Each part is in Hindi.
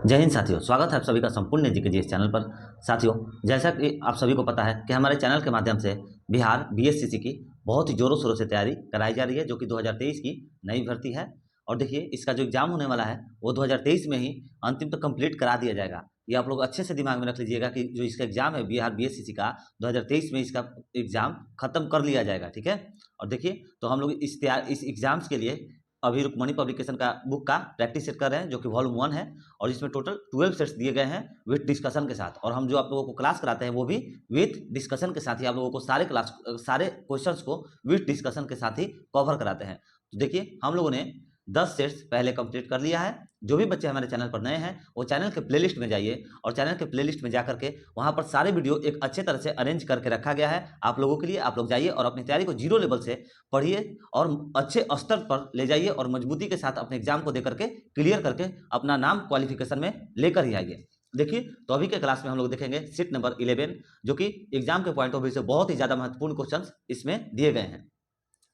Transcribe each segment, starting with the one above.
जय हिंद साथियों, स्वागत है आप सभी का संपूर्ण जी के जी इस चैनल पर। साथियों, जैसा कि आप सभी को पता है कि हमारे चैनल के माध्यम से बिहार बीएससीसी की बहुत ही जोरों शोरों से तैयारी कराई जा रही है, जो कि 2023 की नई भर्ती है। और देखिए, इसका जो एग्जाम होने वाला है वो 2023 में ही अंतिम तक कंप्लीट करा दिया जाएगा। ये आप लोग अच्छे से दिमाग में रख लीजिएगा कि जो इसका एग्जाम है बिहार बीएससीसी का 2023 में इसका एग्जाम खत्म कर लिया जाएगा। ठीक है। और देखिए, तो हम लोग इस एग्जाम्स के लिए अभी रुक्मणी पब्लिकेशन का बुक का प्रैक्टिस सेट कर रहे हैं, जो कि वॉल्यूम 1 है। और इसमें टोटल 12 सेट्स दिए गए हैं विथ डिस्कशन के साथ। और हम जो आप लोगों को क्लास कराते हैं वो भी विथ डिस्कशन के साथ ही आप लोगों को सारे क्वेश्चंस को विथ डिस्कशन के साथ ही कवर कराते हैं। तो देखिए, हम लोगों ने 10 सेट्स पहले कंप्लीट कर लिया है। जो भी बच्चे हमारे चैनल पर नए हैं वो चैनल के प्लेलिस्ट में जाइए, और चैनल के प्लेलिस्ट में जाकर के वहां पर सारे वीडियो एक अच्छे तरह से अरेंज करके रखा गया है आप लोगों के लिए। आप लोग जाइए और अपनी तैयारी को जीरो लेवल से पढ़िए और अच्छे स्तर पर ले जाइए, और मजबूती के साथ अपने एग्जाम को देकर के क्लियर करके अपना नाम क्वालिफिकेशन में लेकर ही आइए। देखिए, तो अभी के क्लास में हम लोग देखेंगे सीट नंबर 11, जो कि एग्जाम के पॉइंट ऑफ व्यू से बहुत ही ज्यादा महत्वपूर्ण क्वेश्चन इसमें दिए गए हैं।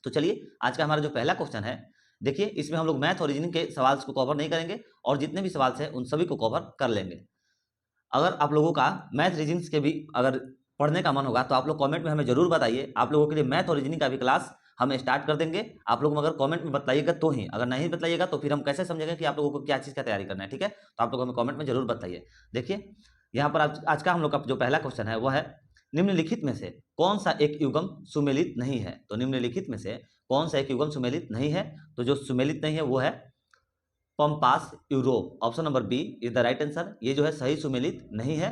तो चलिए, आज का हमारा जो पहला क्वेश्चन है, देखिए इसमें हम लोग मैथ और रीजनिंग के सवाल को कवर नहीं करेंगे, और जितने भी सवाल हैं उन सभी को कवर कर लेंगे। अगर आप लोगों का मैथ रीजनिंग के भी अगर पढ़ने का मन होगा तो आप लोग कमेंट में हमें जरूर बताइए। आप लोगों के लिए मैथ और रीजनिंग का भी क्लास हम स्टार्ट कर देंगे। आप लोग अगर कमेंट में बताइएगा तो ही, अगर नहीं बताइएगा तो फिर हम कैसे समझेंगे कि आप लोगों को क्या चीज़ का तैयारी करना है। ठीक है, तो आप लोग हमें कमेंट में जरूर बताइए। देखिए, यहाँ पर आज का हम लोग का जो पहला क्वेश्चन है वह है, निम्नलिखित में से कौन सा एक युग्म सुमेलित नहीं है। तो निम्नलिखित में से कौन सा एक युग्म सुमेलित नहीं है, तो जो सुमेलित नहीं है वो है Pampas Europe. Option number B is the right answer. ये जो है सही सुमेलित नहीं है,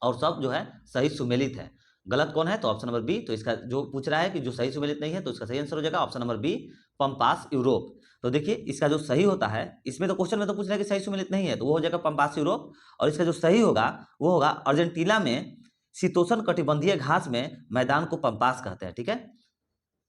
और सब जो है सही सुमेलित है। गलत कौन है, तो ऑप्शन नंबर बी। तो इसका जो पूछ रहा है कि जो सही सुमेलित नहीं है, तो इसका सही आंसर हो जाएगा option number B, Pampas Europe. तो देखिए, इसका जो सही होता है, इसमें तो क्वेश्चन में तो पूछ रहा है कि सही सुमेलित नहीं है, तो वो हो जाएगा पंपास यूरोप। और इसका जो सही होगा वो होगा अर्जेंटीना में शीतोष्ण कटिबंधीय घास में मैदान को पंपास कहते हैं। ठीक है,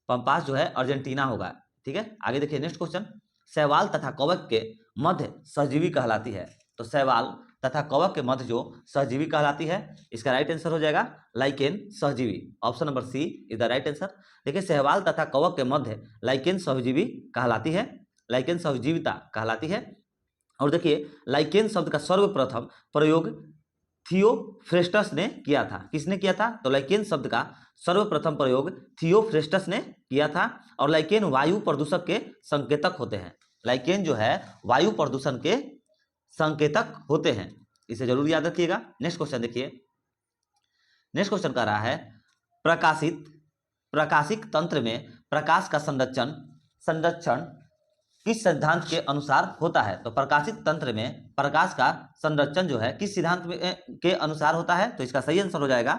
पंपास जो है अर्जेंटीना होगा। ठीक है, आगे देखिए नेक्स्ट क्वेश्चन, शैवाल तथा कवक के मध्य सहजीवी कहलाती है। तो शैवाल तथा कवक के मध्य जो सहजीवी कहलाती है, इसका राइट आंसर हो जाएगा लाइकेन सहजीवी। Option number C is the right answer. देखिए, शैवाल तथा कवक के मध्य लाइकेन सहजीवी कहलाती है, लाइकेन सहजीविता कहलाती है। और देखिए, लाइकेन शब्द का सर्वप्रथम प्रयोग थियोफ्रेस्टस ने किया था। किसने किया था, तो लाइकेन शब्द का सर्वप्रथम प्रयोग थियोफ्रेस्टस ने किया था। और लाइकेन वायु प्रदूषक के संकेतक होते हैं। लाइकेन जो है वायु प्रदूषण के संकेतक होते हैं, इसे जरूर याद रखिएगा। नेक्स्ट क्वेश्चन देखिए, नेक्स्ट क्वेश्चन कह रहा है, प्रकाशिक तंत्र में प्रकाश का संरक्षण किस सिद्धांत के अनुसार होता है। तो प्रकाशित तंत्र में प्रकाश का संरक्षण जो है किस सिद्धांत के अनुसार होता है, तो इसका सही आंसर हो जाएगा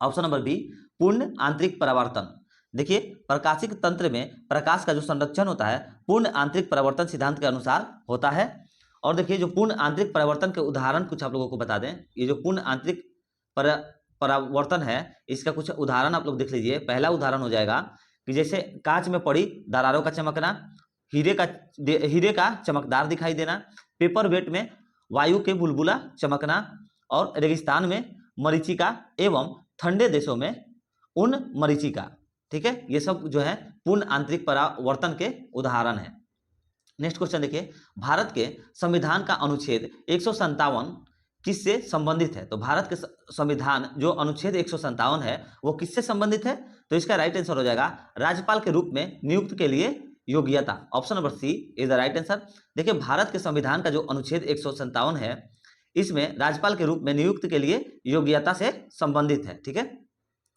ऑप्शन नंबर बी, पूर्ण आंतरिक परावर्तन। देखिए, प्रकाशिक तंत्र में प्रकाश का जो संरक्षण होता है पूर्ण आंतरिक परावर्तन सिद्धांत के अनुसार होता है। और देखिए, जो पूर्ण आंतरिक परावर्तन के उदाहरण कुछ आप लोगों को बता दें। ये जो पूर्ण आंतरिक परावर्तन है, इसका कुछ उदाहरण आप लोग देख लीजिए। पहला उदाहरण हो जाएगा कि जैसे कांच में पड़ी दरारों का चमकना, हीरे का चमकदार दिखाई देना, पेपर वेट में वायु के बुलबुला चमकना, और रेगिस्तान में मरीचिका एवं ठंडे देशों में उन मरीचिका। ठीक है, ये सब जो है पूर्ण आंतरिक परावर्तन के उदाहरण है। नेक्स्ट क्वेश्चन देखिए, भारत के संविधान का अनुच्छेद 157 किससे संबंधित है। तो भारत के संविधान जो अनुच्छेद 157 है वो किससे संबंधित है, तो इसका राइट आंसर हो जाएगा राज्यपाल के रूप में नियुक्त के लिए योग्यता। Option number C is the right answer. देखिए, भारत के संविधान का जो अनुच्छेद 157 है, इसमें राज्यपाल के रूप में नियुक्त के लिए योग्यता से संबंधित है। ठीक है,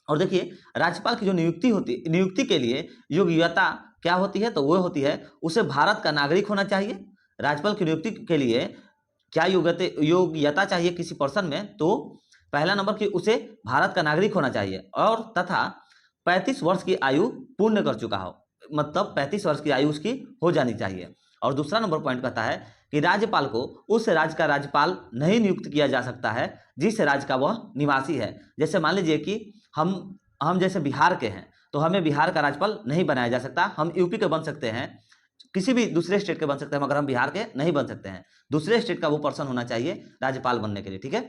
और देखिए, राज्यपाल की जो नियुक्ति के लिए योग्यता क्या होती है, तो वो होती है उसे भारत का नागरिक होना चाहिए। राज्यपाल की नियुक्ति के लिए क्या योग्यता चाहिए किसी पर्सन में, तो पहला नंबर कि उसे भारत का नागरिक होना चाहिए, और तथा 35 वर्ष की आयु पूर्ण कर चुका हो, मतलब 35 वर्ष की आयु उसकी हो जानी चाहिए। और दूसरा नंबर पॉइंट कहता है कि राज्यपाल को उस राज्य का राज्यपाल नहीं नियुक्त किया जा सकता है जिस राज्य का वह निवासी है। जैसे मान लीजिए कि हम जैसे बिहार के हैं, तो हमें बिहार का राज्यपाल नहीं बनाया जा सकता। हम यूपी के बन सकते हैं, किसी भी दूसरे स्टेट के बन सकते हैं, मगर हम बिहार के नहीं बन सकते हैं। दूसरे स्टेट का वो पर्सन होना चाहिए राज्यपाल बनने के लिए। ठीक है,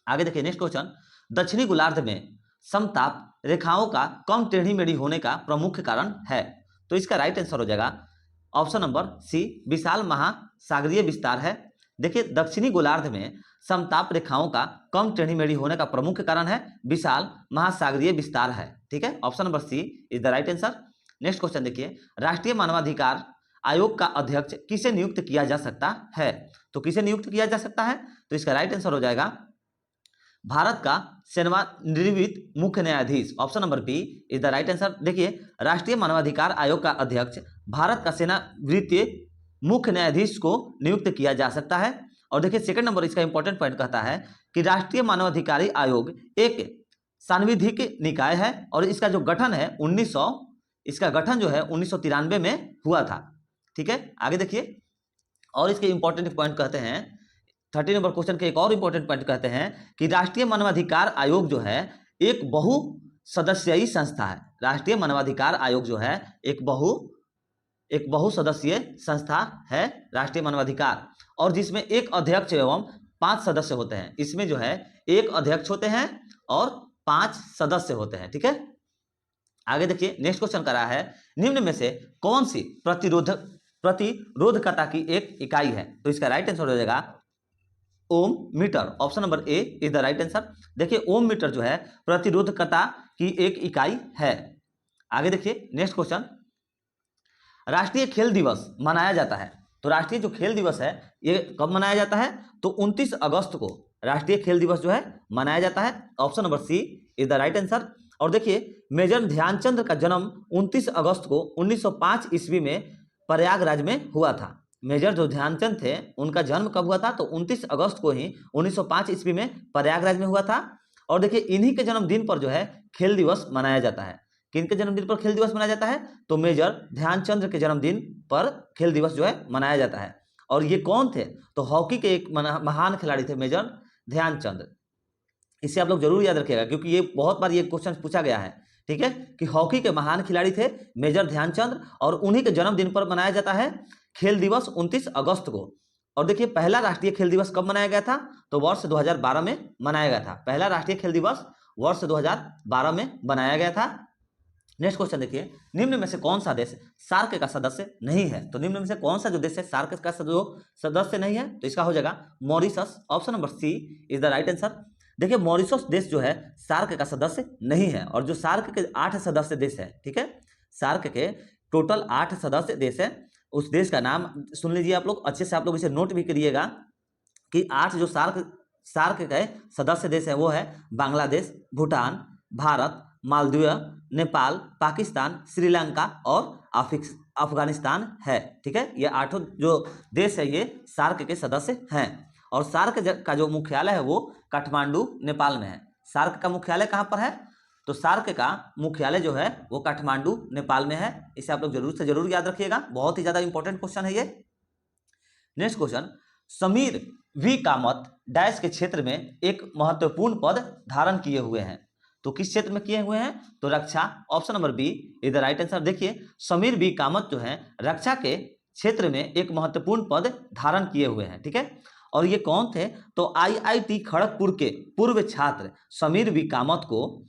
आगे देखिए नेक्स्ट क्वेश्चन, दक्षिणी गोलार्ध में समताप रेखाओं का कम टेढ़ी मेढ़ी होने का प्रमुख कारण है। तो इसका राइट आंसर हो जाएगा ऑप्शन नंबर सी, विशाल महासागरीय विस्तार है। देखिए दक्षिणी गोलार्ध में समताप रेखाओं का कम टेढ़ी-मेढ़ी होने का प्रमुख कारण है विशाल महासागरीय विस्तार है। ठीक है, option number C is the right answer. Next question देखिए, राष्ट्रीय मानवाधिकार आयोग का अध्यक्ष किसे नियुक्त किया जा सकता है? तो किसे नियुक्त किया जा सकता है? तो इसका राइट आंसर हो जाएगा भारत का सेवानिवृत्त मुख्य न्यायाधीश। Option number B is the right answer. देखिए राष्ट्रीय मानवाधिकार आयोग का अध्यक्ष भारत का सेवानिवृत्त मुख्य न्यायाधीश को नियुक्त किया जा सकता है। और देखिए सेकंड नंबर इसका इंपॉर्टेंट पॉइंट कहता है कि राष्ट्रीय मानवाधिकारी आयोग एक सांविधिक निकाय है और इसका जो गठन है 1993 में हुआ था। ठीक है, आगे देखिए और इसके इंपॉर्टेंट पॉइंट कहते हैं 30 नंबर क्वेश्चन के एक और इंपॉर्टेंट पॉइंट कहते हैं कि राष्ट्रीय मानवाधिकार आयोग जो है एक बहुसदस्यीय संस्था है। राष्ट्रीय मानवाधिकार आयोग जो है एक बहुसदस्यीय संस्था है राष्ट्रीय मानवाधिकार, और जिसमें एक अध्यक्ष एवं 5 सदस्य होते हैं। इसमें जो है एक अध्यक्ष होते हैं और 5 सदस्य होते हैं। ठीक है, आगे देखिए नेक्स्ट क्वेश्चन करा है निम्न में से कौन सी प्रतिरोधकता की एक इकाई है? तो इसका राइट आंसर हो जाएगा ohm meter. Option number A is the right answer. देखिए ओम मीटर जो है प्रतिरोधकता की एक इकाई है। आगे देखिए नेक्स्ट क्वेश्चन, राष्ट्रीय खेल दिवस मनाया जाता है। तो राष्ट्रीय जो खेल दिवस है ये कब मनाया जाता है? तो 29 अगस्त को राष्ट्रीय खेल दिवस जो है मनाया जाता है। Option number C is the right answer. और देखिए मेजर ध्यानचंद का जन्म 29 अगस्त को 1905 ईस्वी में प्रयागराज में हुआ था। मेजर जो ध्यानचंद थे उनका जन्म कब हुआ था? तो 29 अगस्त को ही 1905 ईस्वी में प्रयागराज में हुआ था। और देखिए इन्हीं के जन्मदिन पर जो है खेल दिवस मनाया जाता है। किनके जन्मदिन पर खेल दिवस मनाया जाता है? तो मेजर ध्यानचंद के जन्मदिन पर खेल दिवस जो है मनाया जाता है। और ये कौन थे? तो हॉकी के एक महान खिलाड़ी थे मेजर ध्यानचंद। इसे आप लोग जरूर याद रखिएगा क्योंकि ये बहुत बार ये क्वेश्चन पूछा गया है। ठीक है, कि हॉकी के महान खिलाड़ी थे मेजर ध्यानचंद और उन्हीं के जन्मदिन पर मनाया जाता है खेल दिवस 29 अगस्त को। और देखिए पहला राष्ट्रीय खेल दिवस कब मनाया गया था? तो वर्ष 2012 में मनाया गया था। पहला राष्ट्रीय खेल दिवस वर्ष 2012 में बनाया गया था। नेक्स्ट क्वेश्चन देखिए, निम्न में से कौन सा देश सार्क का सदस्य नहीं है? तो निम्न में से कौन सा जो देश है सार्क का सदस्य नहीं है? तो इसका हो जाएगा Mauritius. Option number C is the right answer. देखिए मॉरिशस देश जो है सार्क का सदस्य नहीं है। और जो सार्क के 8 सदस्य देश है, ठीक है, सार्क के टोटल 8 सदस्य देश है, उस देश का नाम सुन लीजिए आप लोग, अच्छे से आप लोग इसे नोट भी करिएगा कि 8 जो सार्क के सदस्य देश है वो है बांग्लादेश, भूटान, भारत, मालदीव, नेपाल, पाकिस्तान, श्रीलंका और अफगानिस्तान है। ठीक है, ये 8 जो देश है ये सार्क के सदस्य हैं। और सार्क का जो मुख्यालय है वो काठमांडू नेपाल में है। सार्क का मुख्यालय कहाँ पर है? तो सार्क का मुख्यालय जो है वो काठमांडू नेपाल में है। इसे आप लोग जरूर से जरूर याद रखिएगा, बहुत ही ज्यादा इंपॉर्टेंट क्वेश्चन है ये। Next question, Sameer V Kamath dash के क्षेत्र में एक महत्वपूर्ण पद धारण किए हुए हैं। तो किस क्षेत्र में किए हुए हैं? तो रक्षा। Option number B is the right answer. देखिए समीर वी कामत जो है रक्षा के क्षेत्र में एक महत्वपूर्ण पद धारण किए हुए हैं। ठीक है, और ये कौन थे? तो IIT खड़गपुर के पूर्व छात्र समीर वी कामत को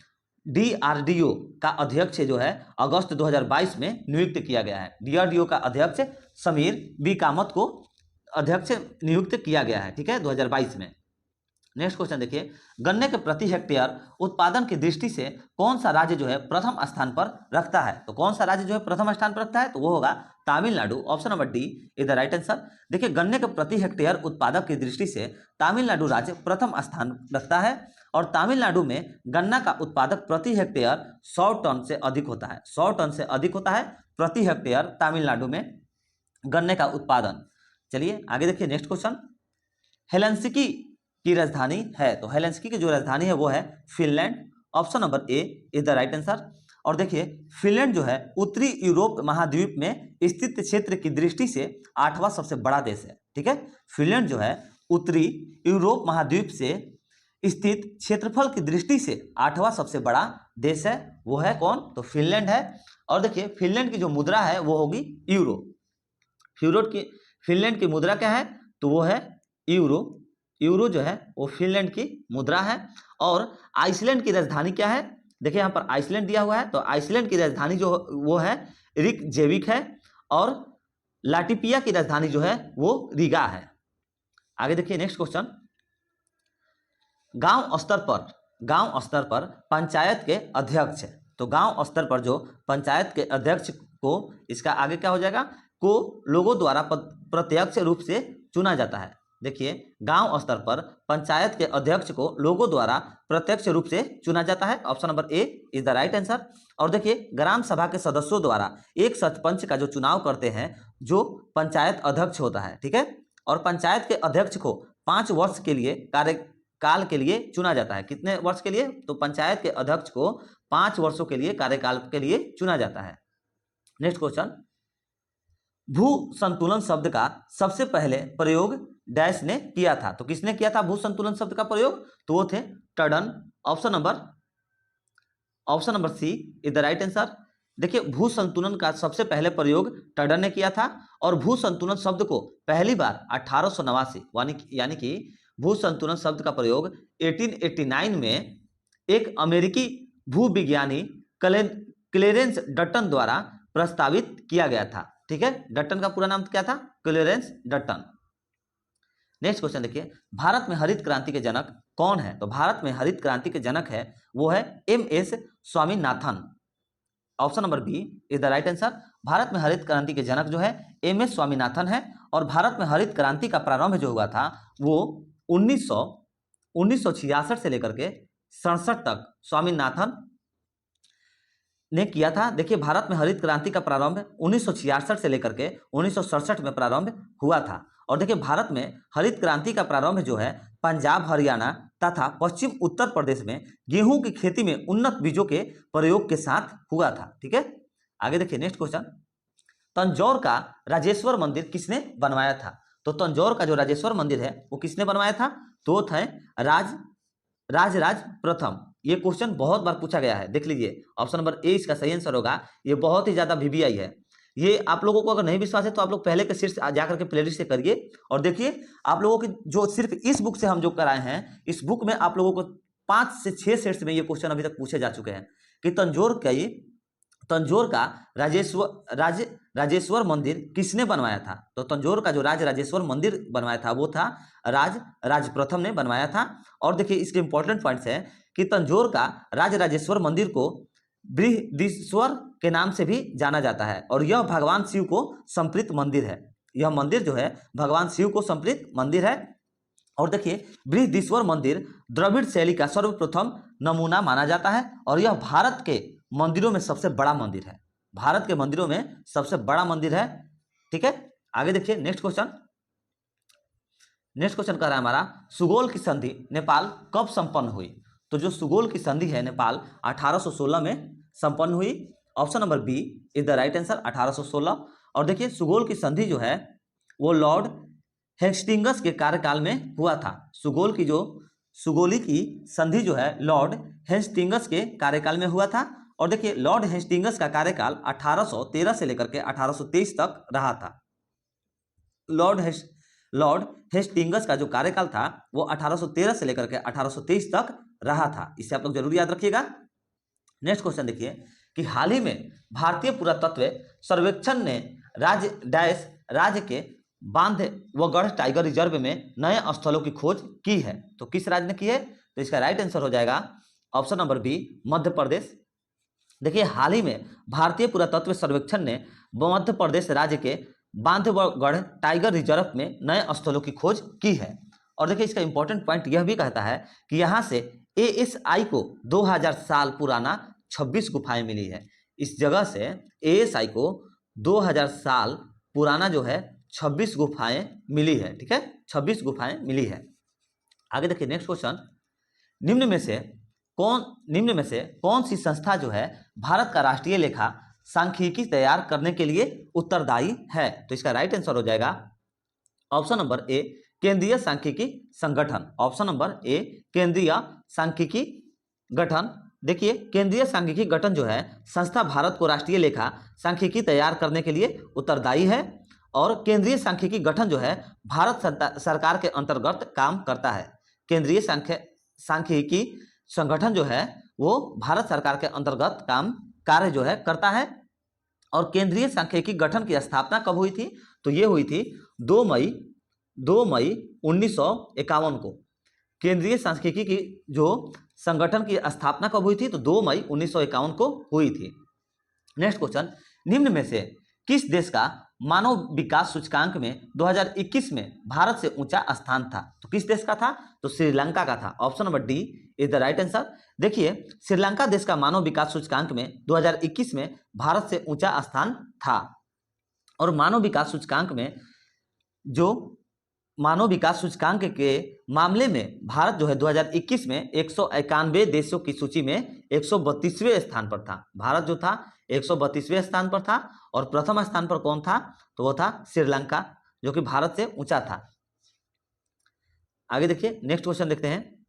DRDO का अध्यक्ष जो है अगस्त 2022 में नियुक्त किया गया है। DRDO का अध्यक्ष समीर वी कामत को अध्यक्ष नियुक्त किया गया है। ठीक है, 2022 में। नेक्स्ट क्वेश्चन देखिए, गन्ने के प्रति हेक्टेयर उत्पादन की दृष्टि से कौन सा राज्य जो है प्रथम स्थान पर रखता है? तो कौन सा राज्य जो है प्रथम स्थान पर रखता है? तो वो होगा Tamil Nadu. Option number D is the right answer. देखिए गन्ने के प्रति हेक्टेयर उत्पादक की दृष्टि से तमिलनाडु राज्य प्रथम स्थान रखता है। और तमिलनाडु में गन्ना का उत्पादक प्रति हेक्टेयर 100 टन से अधिक होता है। 100 टन से अधिक होता है प्रति हेक्टेयर तमिलनाडु में गन्ने का उत्पादन। चलिए आगे देखिए नेक्स्ट क्वेश्चन, हेलेंसिकी की राजधानी है। तो हेलेंसिकी की जो राजधानी है वो है Finland. Option number A is the right answer. और देखिए फिनलैंड जो है उत्तरी यूरोप महाद्वीप में स्थित क्षेत्र की दृष्टि से 8वां सबसे बड़ा देश है। ठीक है, फिनलैंड जो है उत्तरी यूरोप महाद्वीप से स्थित क्षेत्रफल की दृष्टि से 8वां सबसे बड़ा देश है। वो है कौन? तो फिनलैंड है। और देखिए फिनलैंड की जो मुद्रा है वो होगी यूरो। फिनलैंड की मुद्रा क्या है? तो वो है यूरो। यूरो जो है वो फिनलैंड की मुद्रा है। और आइसलैंड की राजधानी क्या है? देखिए यहाँ पर आइसलैंड दिया हुआ है, तो आइसलैंड की राजधानी जो वो है रिकजेविक है। और लाटिपिया की राजधानी जो है वो रीगा है। आगे देखिए नेक्स्ट क्वेश्चन, गांव स्तर पर पंचायत के अध्यक्ष, तो गांव स्तर पर जो पंचायत के अध्यक्ष को, इसका आगे क्या हो जाएगा, को लोगों द्वारा प्रत्यक्ष रूप से चुना जाता है। देखिए गांव स्तर पर पंचायत के अध्यक्ष को लोगों द्वारा प्रत्यक्ष रूप से चुना जाता है, option number A is the right answer. और देखिए ग्राम सभा के सदस्यों द्वारा एक सरपंच का जो चुनाव करते हैं जो पंचायत अध्यक्ष होता है, ठीक है। और पंचायत के अध्यक्ष को 5 वर्ष के लिए कार्यकाल के लिए चुना जाता है। कितने वर्ष के लिए, तो पंचायत के अध्यक्ष को 5 वर्षों के लिए कार्यकाल के लिए चुना जाता है। नेक्स्ट क्वेश्चन, भू संतुलन शब्द का सबसे पहले प्रयोग डैश ने किया था, तो किसने किया था भू संतुलन शब्द का प्रयोग, तो वो थे Tandon, option number C is the right answer. देखिए भू संतुलन का सबसे पहले प्रयोग टंडन ने किया था, और भू संतुलन शब्द को पहली बार 1889 यानी कि भू संतुलन शब्द का प्रयोग 1889 में एक अमेरिकी भूविज्ञानी क्लेरेंस डट्टन द्वारा प्रस्तावित किया गया था, ठीक है। डट्टन का पूरा नाम क्या था, क्लेरेंस डट्टन। नेक्स्ट क्वेश्चन देखिए, भारत में हरित क्रांति के जनक कौन है, तो भारत में हरित क्रांति के जनक है वो है MS Swaminathan, option number B is the right answer. Bharat में हरित क्रांति के जनक जो है MS स्वामीनाथन है। और भारत में हरित क्रांति का प्रारंभ जो हुआ था वो 1966 से लेकर के 67 तक स्वामीनाथन ने किया था। देखिए भारत में हरित क्रांति का प्रारंभ 1966 से लेकर के 1967 में प्रारंभ हुआ था। और देखिए भारत में हरित क्रांति का प्रारंभ जो है पंजाब, हरियाणा तथा पश्चिम उत्तर प्रदेश में गेहूं की खेती में उन्नत बीजों के प्रयोग के साथ हुआ था, ठीक है। आगे देखिए नेक्स्ट क्वेश्चन, तंजौर का राजेश्वर मंदिर किसने बनवाया था, तो तंजौर का जो राजेश्वर मंदिर है वो किसने बनवाया था, तो थे राजराज प्रथम। ये क्वेश्चन बहुत बार पूछा गया है, देख लीजिए ऑप्शन नंबर ए इसका सही आंसर होगा। ये बहुत ही ज्यादा VBI है। ये आप लोगों को अगर नहीं विश्वास है तो आप लोग पहले के सीट्स जाकर के प्लेलिस्ट से करिए और देखिए। आप लोगों की जो सिर्फ इस बुक से हम जो कराए हैं, इस बुक में आप लोगों को 5 से 6 सेट्स में ये क्वेश्चन अभी तक पूछे जा चुके हैं कि तंजौर का राजेश्वर मंदिर किसने बनवाया था। तो तंजौर का जो राजेश्वर मंदिर बनवाया था वो था राज प्रथम ने बनवाया था। और देखिए इसके इंपॉर्टेंट पॉइंट्स हैं कि तंजौर का राजेश्वर मंदिर को बृहदीश्वर के नाम से भी जाना जाता है और यह भगवान शिव को समर्पित मंदिर है। यह मंदिर जो है भगवान शिव को समर्पित मंदिर है। और देखिए बृहदीश्वर मंदिर द्रविड़ शैली का सर्वप्रथम नमूना माना जाता है और यह भारत के मंदिरों में सबसे बड़ा मंदिर है। भारत के मंदिरों में सबसे बड़ा मंदिर है, ठीक है। आगे देखिए नेक्स्ट क्वेश्चन कह रहा है हमारा, सुगोल की संधि नेपाल कब संपन्न हुई। तो जो सुगोल की संधि है नेपाल 1816 में संपन्न हुई। Option number B is the right answer 1816। और देखिए सुगोल की संधि जो है वो लॉर्ड हेस्टिंगस के कार्यकाल में हुआ था। सुगोली की संधि जो है लॉर्ड हेस्टिंगस के कार्यकाल में हुआ था। और देखिए लॉर्ड हेस्टिंगस का कार्यकाल 1813 से लेकर के 1823 तक रहा था। लॉर्ड हेस्टिंगस का जो कार्यकाल था वो 1813 से लेकर के 1823 तक रहा था। इसे आप लोग जरूर याद रखिएगा। नेक्स्ट क्वेश्चन देखिए कि हाल ही में भारतीय पुरातत्व सर्वेक्षण ने राज्य के बांध व गढ़ टाइगर रिजर्व में नए स्थलों की खोज की है। तो किस राज्य ने की है, तो इसका राइट आंसर हो जाएगा option number B Madhya Pradesh. देखिए हाल ही में भारतीय पुरातत्व सर्वेक्षण ने मध्य प्रदेश राज्य के बांधवगढ़ टाइगर रिजर्व में नए स्थलों की खोज की है। और देखिए इसका इंपॉर्टेंट पॉइंट यह भी कहता है कि यहाँ से ASI को 2000 साल पुराना 26 गुफाएं मिली है। इस जगह से ASI को 2000 साल पुराना जो है 26 गुफाएं मिली है, ठीक है, 26 गुफाएं मिली है। आगे देखिए नेक्स्ट क्वेश्चन, निम्न में से कौन सी संस्था जो है भारत का राष्ट्रीय लेखा सांख्यिकी तैयार करने के लिए उत्तरदायी है। तो इसका राइट आंसर हो जाएगा ऑप्शन नंबर ए केंद्रीय सांख्यिकी संगठन। ऑप्शन नंबर ए केंद्रीय सांख्यिकी गठन। देखिए केंद्रीय सांख्यिकी गठन जो है संस्था भारत को राष्ट्रीय लेखा सांख्यिकी तैयार करने के लिए उत्तरदायी है। और केंद्रीय सांख्यिकी गठन जो है भारत सरकार के अंतर्गत काम करता है। केंद्रीय सांख्यिकी संगठन जो है वो भारत सरकार के अंतर्गत कार्य जो है करता है। और केंद्रीय सांख्यिकी गठन की स्थापना कब हुई थी, तो ये हुई थी 2 मई 2 मई 1951 को। केंद्रीय सांख्यिकी की जो संगठन की स्थापना कब हुई थी, तो 2 मई 1951 को हुई थी। नेक्स्ट क्वेश्चन, निम्न में से किस देश का मानव विकास सूचकांक में 2021 में भारत से ऊंचा स्थान था? तो किस देश का था? तो श्रीलंका का था। Option number D is the right answer. देखिए, श्रीलंका देश का मानव विकास सूचकांक में 2021 में भारत से ऊंचा स्थान था। और मानव विकास सूचकांक में जो मानव विकास सूचकांक के मामले में भारत जो है 2021 में 191 देशों की सूची में 132वें स्थान पर था। भारत जो था 132वें स्थान पर था। और प्रथम स्थान पर कौन था? तो वो था श्रीलंका, जो कि भारत से ऊंचा था। आगे देखिए, नेक्स्ट क्वेश्चन देखते हैं।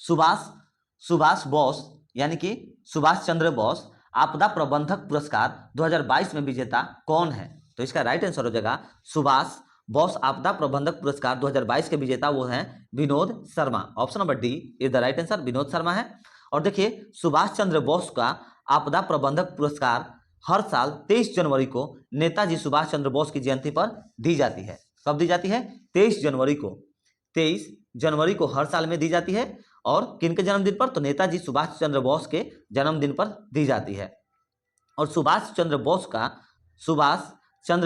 सुभाष बोस यानी कि सुभाष चंद्र बोस आपदा प्रबंधक पुरस्कार 2022 में विजेता कौन है? तो इसका राइट आंसर हो जाएगा सुभाष बोस आपदा प्रबंधक पुरस्कार 2022 के विजेता वो हैं Vinod Sharma. Option number D is the right answer, Vinod Sharma है। और देखिए, सुभाष चंद्र बोस का आपदा प्रबंधक पुरस्कार हर साल 23 जनवरी को नेताजी सुभाष चंद्र बोस की जयंती पर दी जाती है। कब दी जाती है? 23 जनवरी को। 23 जनवरी को हर साल में दी जाती है। और किनके जन्मदिन पर? तो नेताजी सुभाष चंद्र बोस के जन्मदिन पर दी जाती है। और सुभाष चंद्र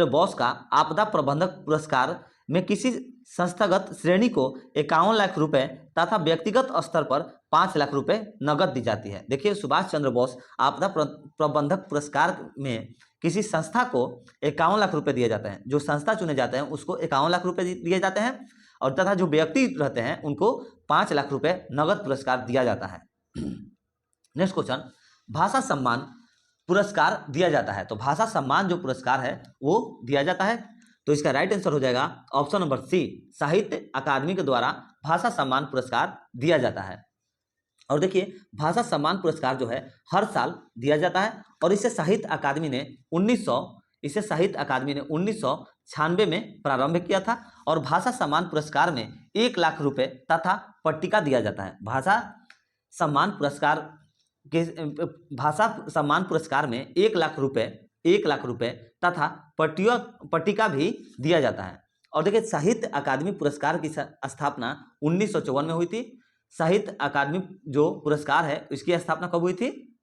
बोस का आपदा प्रबंधक पुरस्कार में किसी संस्थागत श्रेणी को 51 लाख रुपए तथा व्यक्तिगत स्तर पर 5 लाख रुपए नगद दी जाती है। देखिए, सुभाष चंद्र बोस आपदा प्रबंधक पुरस्कार में किसी संस्था को 51 लाख रुपए दिए जाते हैं। जो संस्था चुने जाते हैं उसको 51 लाख रुपए दिए जाते हैं। और तथा जो व्यक्ति रहते हैं उनको 5 लाख रुपए नगद पुरस्कार दिया जाता है। नेक्स्ट क्वेश्चन, भाषा सम्मान पुरस्कार दिया जाता है। तो भाषा सम्मान जो पुरस्कार है वो दिया जाता है। तो इसका राइट आंसर हो जाएगा ऑप्शन नंबर सी, साहित्य अकादमी के द्वारा भाषा सम्मान पुरस्कार दिया जाता है। और देखिए, भाषा सम्मान पुरस्कार जो है हर साल दिया जाता है। और इसे साहित्य अकादमी ने 1996 में प्रारंभ किया था। और भाषा सम्मान पुरस्कार में 1 लाख रुपए तथा पट्टिका दिया जाता है। भाषा सम्मान पुरस्कार में 1 लाख रुपए तथा पट्टिका भी दिया जाता है। और देखिए, साहित्य अकादमी पुरस्कार की स्थापना 1954 में हुई थी। साहित्य अकादमी जो पुरस्कार है इसकी स्थापना कब हुई थी?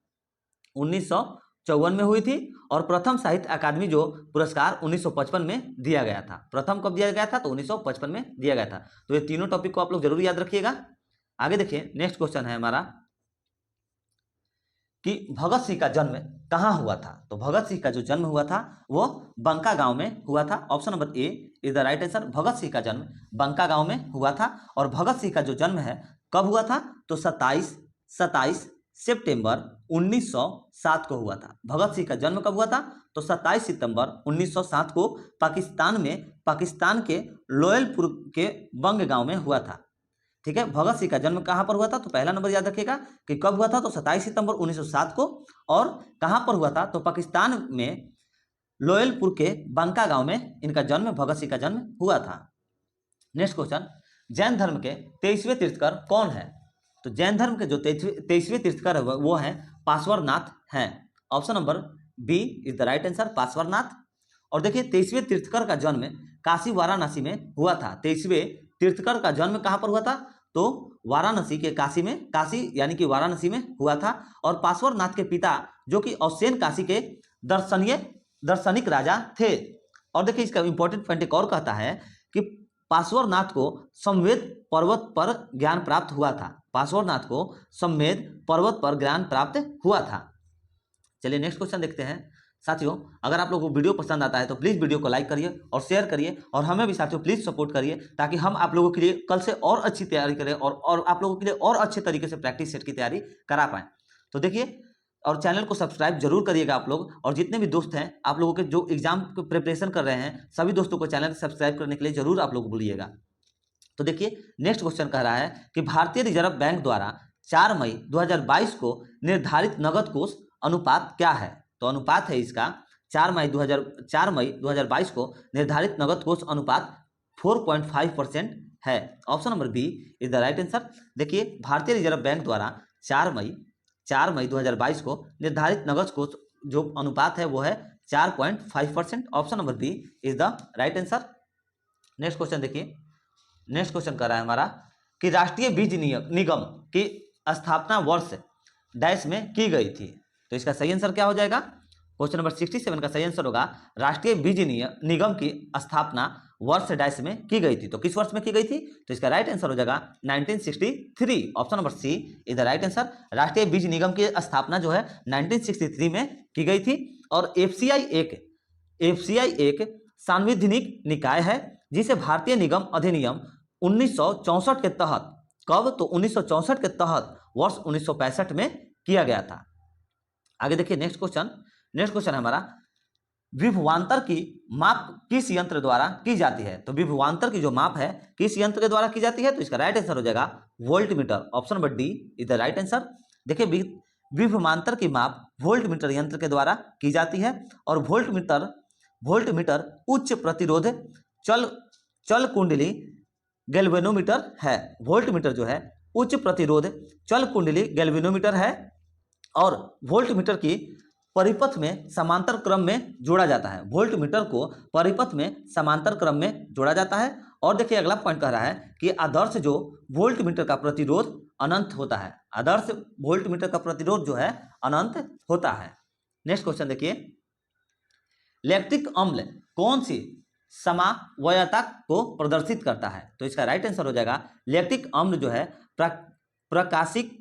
1954 में हुई थी। और प्रथम साहित्य अकादमी जो पुरस्कार 1955 में दिया गया था। प्रथम कब दिया गया था? तो 1955 में दिया गया था। तो ये तीनों टॉपिक को आप लोग जरूर याद रखिएगा। आगे देखिए, नेक्स्ट क्वेश्चन है हमारा कि भगत सिंह का जन्म कहाँ हुआ था? तो भगत सिंह का जो जन्म हुआ था वो बंका गांव में हुआ था। Option number A is the right answer. Bhagat Singh का जन्म बंका गांव में हुआ था। और भगत सिंह का जो जन्म है कब हुआ था? तो 27 सितंबर 1907 को हुआ था। भगत सिंह का जन्म कब हुआ था? तो 27 सितंबर 1907 को पाकिस्तान के लोयलपुर के बंग गांव में हुआ था। ठीक है, भगत सिंह का जन्म कहाँ पर हुआ था? तो पहला नंबर याद रखिएगा कि कब हुआ था? तो 27 सितंबर 1907 को। और कहाँ पर हुआ था? तो पाकिस्तान में लोयलपुर के बंका गांव में इनका जन्म, भगत सिंह का जन्म हुआ था। नेक्स्ट क्वेश्चन, जैन धर्म के 23वें तीर्थकर कौन है? तो जैन धर्म के जो 23वें तीर्थकर है वो है पार्श्वनाथ हैं। Option number B is the right answer, Parshvanath. और देखिए, 23वें तीर्थकर का जन्म काशी वाराणसी में हुआ था। 23वें तीर्थकर का जन्म कहाँ पर हुआ था? तो वाराणसी के काशी यानी कि वाराणसी में हुआ था। और पार्श्वनाथ के पिता जो कि अवसेन काशी के दार्शनिक राजा थे। और देखिए, इसका इंपॉर्टेंट पॉइंट एक और कहता है कि पार्श्वनाथ को समवेद पर्वत पर ज्ञान प्राप्त हुआ था। पार्श्वनाथ को समवेद पर्वत पर ज्ञान प्राप्त हुआ था। चलिए नेक्स्ट क्वेश्चन देखते हैं। साथियों, अगर आप लोगों को वीडियो पसंद आता है तो प्लीज़ वीडियो को लाइक करिए और शेयर करिए। और हमें भी साथियों प्लीज़ सपोर्ट करिए ताकि हम आप लोगों के लिए कल से और अच्छी तैयारी करें और आप लोगों के लिए और अच्छे तरीके से प्रैक्टिस सेट की तैयारी करा पाएँ। तो देखिए, और चैनल को सब्सक्राइब जरूर करिएगा आप लोग। और जितने भी दोस्त हैं आप लोगों के जो एग्जाम की प्रिपरेशन कर रहे हैं सभी दोस्तों को चैनल सब्सक्राइब करने के लिए जरूर आप लोग बोलिएगा। तो देखिए, नेक्स्ट क्वेश्चन कह रहा है कि भारतीय रिजर्व बैंक द्वारा 4 मई 2022 को निर्धारित नगद कोष अनुपात क्या है? तो अनुपात है इसका 4 मई 2022 को निर्धारित नगद कोष अनुपात 4.5% है। Option number B is the right answer. देखिए, भारतीय रिजर्व बैंक द्वारा 4 मई 2022 को निर्धारित नगद कोष जो अनुपात है वो है 4.5%। Option number B is the right answer. Next question देखिए, नेक्स्ट क्वेश्चन कर रहा है हमारा कि राष्ट्रीय बीज निगम की स्थापना वर्ष डैश में की गई थी। तो इसका सही आंसर क्या हो जाएगा? क्वेश्चन नंबर 67 का सही आंसर होगा राष्ट्रीय बीज निगम की स्थापना वर्ष डैश में की गई थी। तो किस वर्ष में की गई थी? तो इसका राइट आंसर हो जाएगा 1963। Option number C is the right answer. राष्ट्रीय बीज निगम की स्थापना जो है 1963 में की गई थी। और एफसीआई एक सांविधिनिक निकाय है जिसे भारतीय निगम अधिनियम 1964 के तहत, कब? तो 1964 के तहत वर्ष 1965 में किया गया था। आगे देखिए नेक्स्ट क्वेश्चन हमारा विभवांतर की माप किस यंत्र द्वारा की जाती है? तो विभवांतर की जो माप है किस यंत्र के द्वारा की जाती है? तो इसका राइट आंसर हो जाएगा voltmeter. Option number D is the right answer. देखिए विभवांतर की माप वोल्टमीटर यंत्र के द्वारा की जाती है। और वोल्टमीटर उच्च प्रतिरोध चल कुंडली गैल्वेनोमीटर है। वोल्टमीटर जो है उच्च प्रतिरोध चल कुंडली गैल्वेनोमीटर है और वोल्टमीटर की परिपथ में समांतर क्रम में जोड़ा जाता है। वोल्टमीटर को परिपथ में समांतर क्रम में जोड़ा जाता है। और देखिए अगला पॉइंट कह रहा है कि आदर्श जो वोल्टमीटर का प्रतिरोध अनंत होता है। आदर्श वोल्टमीटर का प्रतिरोध जो है अनंत होता है। नेक्स्ट क्वेश्चन देखिए, लैक्टिक अम्ल कौन सी समावयता को प्रदर्शित करता है? तो इसका राइट आंसर हो जाएगा लैक्टिक अम्ल जो है प्रकाशिक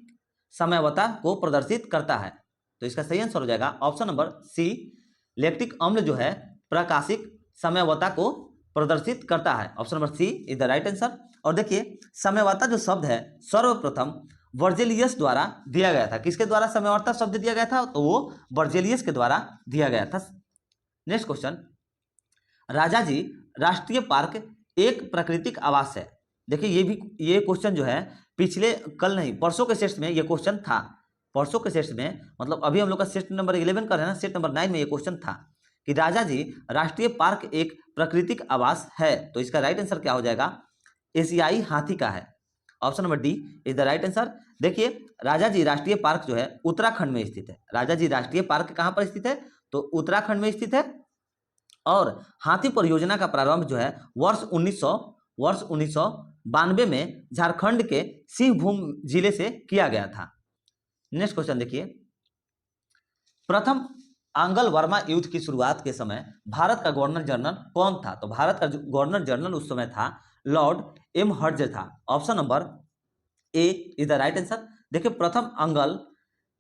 समयवता को प्रदर्शित करता है। तो इसका सही आंसर हो जाएगा ऑप्शन नंबर सी। लैक्टिक अम्ल जो है प्रकाशिक समयवता को प्रदर्शित करता है। Option number C is the right answer. और देखिए समयवता जो शब्द है सर्वप्रथम वर्जेलियस द्वारा दिया गया था। किसके द्वारा समयवता शब्द दिया गया था? तो वो वर्जेलियस के द्वारा दिया गया था। नेक्स्ट क्वेश्चन, राजाजी राष्ट्रीय पार्क एक प्राकृतिक आवास है। देखिए ये क्वेश्चन जो है पिछले कल नहीं परसों के सेट में ये क्वेश्चन था। परसों के सेट में मतलब अभी हम लोग का सेट नंबर 11 कर रहे हैं ना, सेट नंबर 9 में ये क्वेश्चन था कि राजाजी राष्ट्रीय पार्क एक प्राकृतिक आवास है। तो इसका राइट आंसर क्या हो जाएगा? एशियाई हाथी का है। Option number D is the right answer. देखिए राजाजी राष्ट्रीय पार्क जो है उत्तराखंड में स्थित है। राजाजी राष्ट्रीय पार्क कहाँ पर स्थित है? तो उत्तराखंड में स्थित है। और हाथी परियोजना का प्रारंभ जो है वर्ष 1992 में झारखंड के सिंहभूम जिले से किया गया था। नेक्स्ट क्वेश्चन देखिए, प्रथम आंगल वर्मा युद्ध की शुरुआत के समय भारत का गवर्नर जनरल कौन था? तो भारत का गवर्नर जनरल उस समय था लॉर्ड एम हर्ज था। Option number A is the right answer. देखिए प्रथम आंगल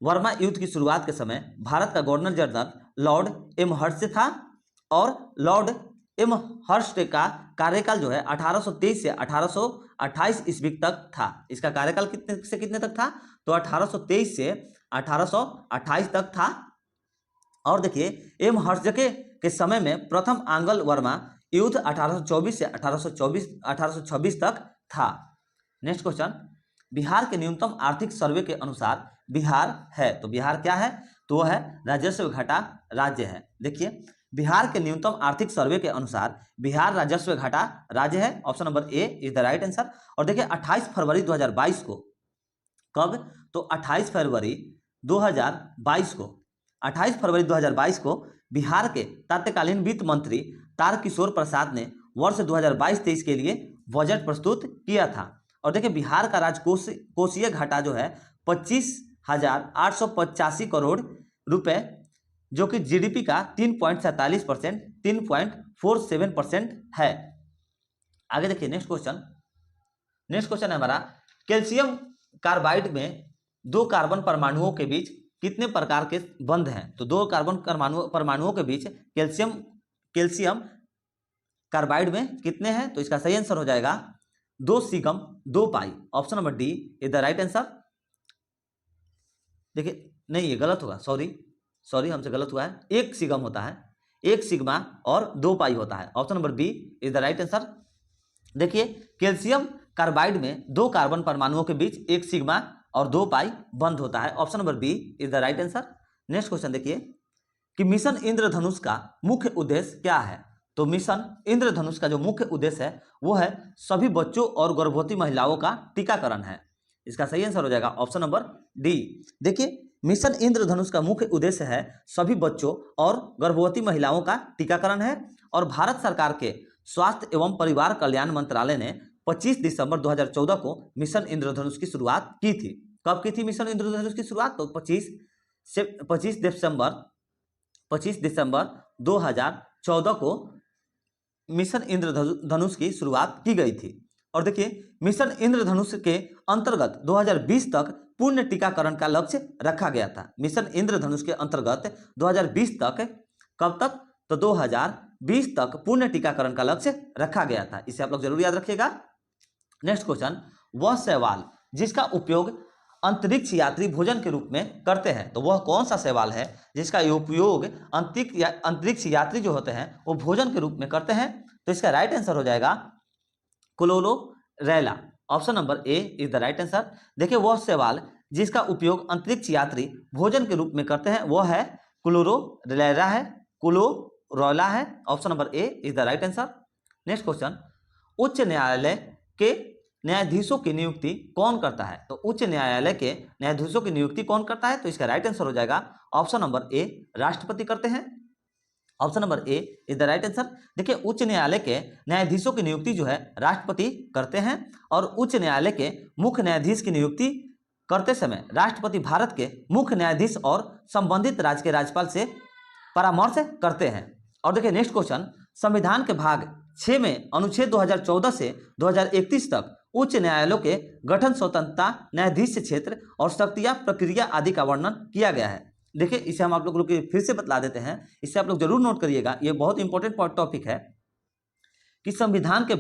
वर्मा युद्ध की शुरुआत के समय भारत का गवर्नर जनरल लॉर्ड एम हर्ज था। और लॉर्ड एम हर्स्ट का कार्यकाल जो है 1823 से 1828 ईस्वी तक था। इसका कार्यकाल कितने से कितने तक था? तो 1823 से 1828 तक था। और देखिए एम हर्स्ट के समय में प्रथम आंगल वर्मा युद्ध 1824 से 1826 तक था। नेक्स्ट क्वेश्चन, बिहार के न्यूनतम आर्थिक सर्वे के अनुसार बिहार है। तो बिहार क्या है? तो वह है राजस्व घाटा राज्य है। देखिए बिहार के न्यूनतम आर्थिक सर्वे के अनुसार बिहार राजस्व घाटा राज्य है। Option number A is the right answer. और देखिए 28 फरवरी 2022 को, कब? तो 28 फरवरी 2022 को बिहार के तत्कालीन वित्त मंत्री तारकिशोर प्रसाद ने वर्ष 2022-23 के लिए बजट प्रस्तुत किया था। और देखिए बिहार का राजकोषीय घाटा जो है 25,885 करोड़ रुपए, जो कि जीडीपी का 3.47%, 3.47% है। आगे देखिए नेक्स्ट क्वेश्चन है हमारा, कैल्शियम कार्बाइड में दो कार्बन परमाणुओं के बीच कितने प्रकार के बंध हैं? तो दो कार्बन परमाणुओं के बीच कैल्शियम कार्बाइड में कितने हैं? तो इसका सही आंसर हो जाएगा 2 sigma 2 pi. Option number D is the right answer. देखिए नहीं ये गलत होगा, सॉरी हमसे गलत हुआ है। 1 सिगम होता है, 1 सिग्मा और 2 पाई होता है। Option number B is the right answer. देखिए कैल्शियम कार्बाइड में 2 कार्बन परमाणुओं के बीच 1 सिग्मा और 2 पाई बंद होता है। Option number B is the right answer. Next question देखिए कि मिशन इंद्रधनुष का मुख्य उद्देश्य क्या है? तो मिशन इंद्रधनुष का जो मुख्य उद्देश्य है वो है सभी बच्चों और गर्भवती महिलाओं का टीकाकरण है। इसका सही आंसर हो जाएगा ऑप्शन नंबर डी। देखिए मिशन इंद्रधनुष का मुख्य उद्देश्य है सभी बच्चों और गर्भवती महिलाओं का टीकाकरण है। और भारत सरकार के स्वास्थ्य एवं परिवार कल्याण मंत्रालय ने 25 दिसंबर 2014 को मिशन इंद्रधनुष की शुरुआत की थी। कब की थी मिशन इंद्रधनुष की शुरुआत? तो 25 दिसंबर 2014 को मिशन इंद्रधनुष की शुरुआत की गई थी। और देखिए मिशन इंद्रधनुष के अंतर्गत 2020 तक पूर्ण टीकाकरण का लक्ष्य रखा गया था। मिशन इंद्रधनुष के अंतर्गत 2020 तक, कब तक? तो 2020 तक पूर्ण टीकाकरण का लक्ष्य रखा गया था। इसे आप लोग जरूर याद रखिएगा। नेक्स्ट क्वेश्चन, वह शैवाल जिसका उपयोग अंतरिक्ष यात्री भोजन के रूप में करते हैं, तो वह कौन सा शैवाल है जिसका उपयोग अंतरिक्ष यात्री जो होते हैं वो भोजन के रूप में करते हैं? तो इसका राइट आंसर हो जाएगा chlorella. Option number A is the right answer. देखिए वह शैवाल जिसका उपयोग अंतरिक्ष यात्री भोजन के रूप में करते हैं वो है क्लोरोरेला है, क्लोरोला है। Option number A is the right answer. Next question, उच्च न्यायालय के न्यायाधीशों की नियुक्ति कौन करता है? तो उच्च न्यायालय के न्यायाधीशों की नियुक्ति कौन करता है? तो इसका राइट आंसर हो जाएगा ऑप्शन नंबर ए, राष्ट्रपति करते हैं। Option number A is the right answer. देखिए उच्च न्यायालय के न्यायाधीशों की नियुक्ति जो है राष्ट्रपति करते हैं, और उच्च न्यायालय के मुख्य न्यायाधीश की नियुक्ति करते समय राष्ट्रपति भारत के मुख्य न्यायाधीश और संबंधित राज्य के राज्यपाल से परामर्श करते हैं। और देखिए नेक्स्ट क्वेश्चन, संविधान के भाग 6 में अनुच्छेद 2014 से 2031 तक उच्च न्यायालयों के गठन, स्वतंत्रता, न्यायाधीश क्षेत्र और शक्तियां, प्रक्रिया आदि का वर्णन किया गया है। देखिए इसे हम आप लोगों को फिर से बतला देते हैं, इससे आप लोग जरूर नोट करिएगा, ये बहुत इंपॉर्टेंट टॉपिक है कि संविधान के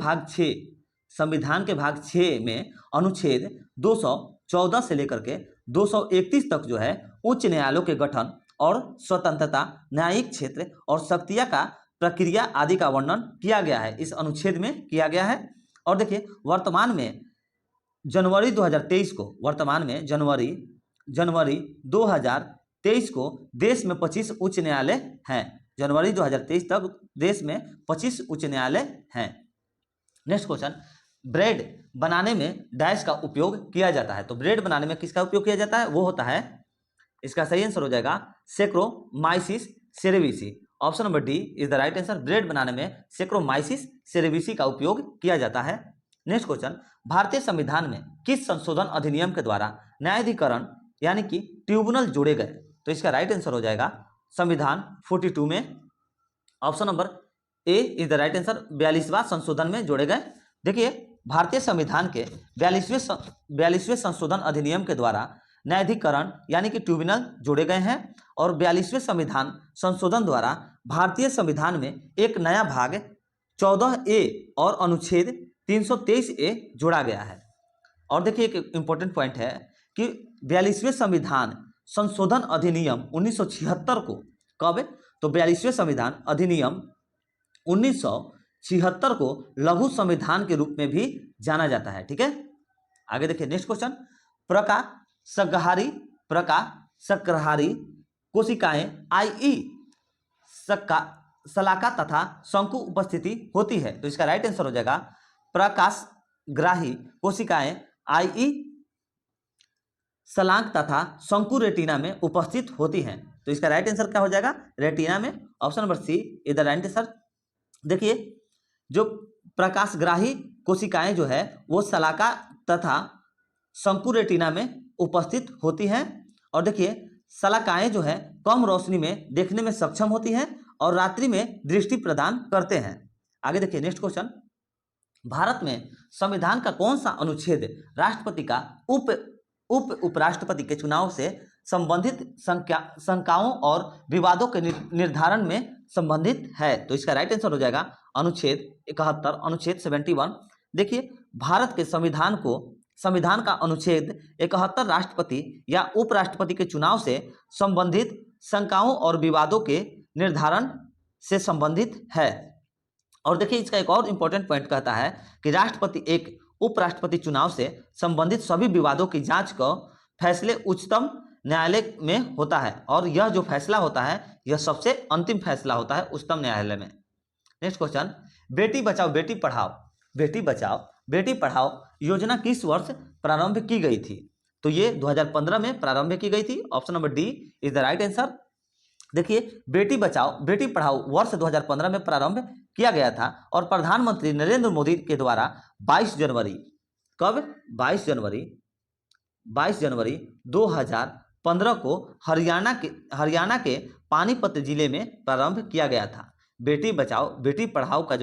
भाग 6 में अनुच्छेद 214 से लेकर के 231 तक जो है उच्च न्यायालयों के गठन और स्वतंत्रता, न्यायिक क्षेत्र और शक्तियां का, प्रक्रिया आदि का वर्णन किया गया है, इस अनुच्छेद में किया गया है। और देखिए वर्तमान में जनवरी 2023 को देश में 25 उच्च न्यायालय हैं। जनवरी 2023 तक देश में 25 उच्च न्यायालय हैं। नेक्स्ट क्वेश्चन, ब्रेड बनाने में डैश का उपयोग किया जाता है। तो ब्रेड बनाने में किसका उपयोग किया जाता है? वो होता है, इसका सही आंसर हो जाएगा saccharomyces cerevisiae. Option number D is the right answer. Bread बनाने में सैक्रोमाइसिस सेरेविसी का उपयोग किया जाता है। नेक्स्ट क्वेश्चन, भारतीय संविधान में किस संशोधन अधिनियम के द्वारा न्यायाधिकरण यानी कि ट्रिब्यूनल जोड़े गए? तो इसका राइट आंसर हो जाएगा संविधान 42 में। Option number A is the right answer. 42वां संशोधन में जोड़े गए। देखिए भारतीय संविधान के 42वें संशोधन अधिनियम के द्वारा न्यायाधिकरण यानी कि ट्रिब्यूनल जोड़े गए हैं, और 42वें संविधान संशोधन द्वारा भारतीय संविधान में एक नया भाग 14A और अनुच्छेद 323A जोड़ा गया है। और देखिए एक इंपॉर्टेंट पॉइंट है कि 42वें संविधान संशोधन अधिनियम 1976 को, कब? तो 42वें संविधान अधिनियम 1976 को लघु संविधान के रूप में भी जाना जाता है। ठीक है, आगे देखिए नेक्स्ट क्वेश्चन, प्रकाशग्राही कोशिकाएं आई शलाका तथा शंकु उपस्थिति होती है। तो इसका राइट आंसर हो जाएगा प्रकाशग्राही कोशिकाएं आई शलाक तथा शंकु रेटिना में उपस्थित होती हैं। तो इसका राइट आंसर क्या हो जाएगा? रेटिना में। Option number C is the right answer. देखिए जो प्रकाशग्राही कोशिकाएं जो है वो शलाका तथा शंकु रेटिना में उपस्थित होती हैं। और देखिए शलाकाएं जो है कम रोशनी में देखने में सक्षम होती हैं और रात्रि में दृष्टि प्रदान करते हैं। आगे देखिए नेक्स्ट क्वेश्चन, भारत में संविधान का कौन सा अनुच्छेद राष्ट्रपति का उपराष्ट्रपति के चुनाव से संबंधित शंकाओं और विवादों के निर्धारण में संबंधित है? तो इसका राइट आंसर हो जाएगा अनुच्छेद 71, अनुच्छेद 71। देखिए भारत के संविधान का अनुच्छेद 71 राष्ट्रपति या उपराष्ट्रपति के चुनाव से संबंधित शंकाओं और विवादों के निर्धारण से संबंधित है। और देखिए इसका एक और इंपॉर्टेंट पॉइंट कहता है कि राष्ट्रपति एक उपराष्ट्रपति चुनाव से संबंधित सभी विवादों की जांच का फैसले उच्चतम न्यायालय में होता है, और यह जो फैसला होता है यह सबसे अंतिम फैसला होता है उच्चतम न्यायालय में। नेक्स्ट क्वेश्चन, बेटी बचाओ बेटी पढ़ाओ योजना किस वर्ष प्रारंभ की गई थी? तो ये 2015 में प्रारंभ की गई थी। Option number D is the right answer. देखिए बेटी बचाओ बेटी पढ़ाओ वर्ष 2015 में प्रारंभ किया गया था और प्रधानमंत्री नरेंद्र मोदी के द्वारा 22 जनवरी, कब 22 जनवरी 2015 को हरियाणा के पानीपत जिले में प्रारंभ किया गया था। बेटी बचाओ बेटी पढ़ाओ का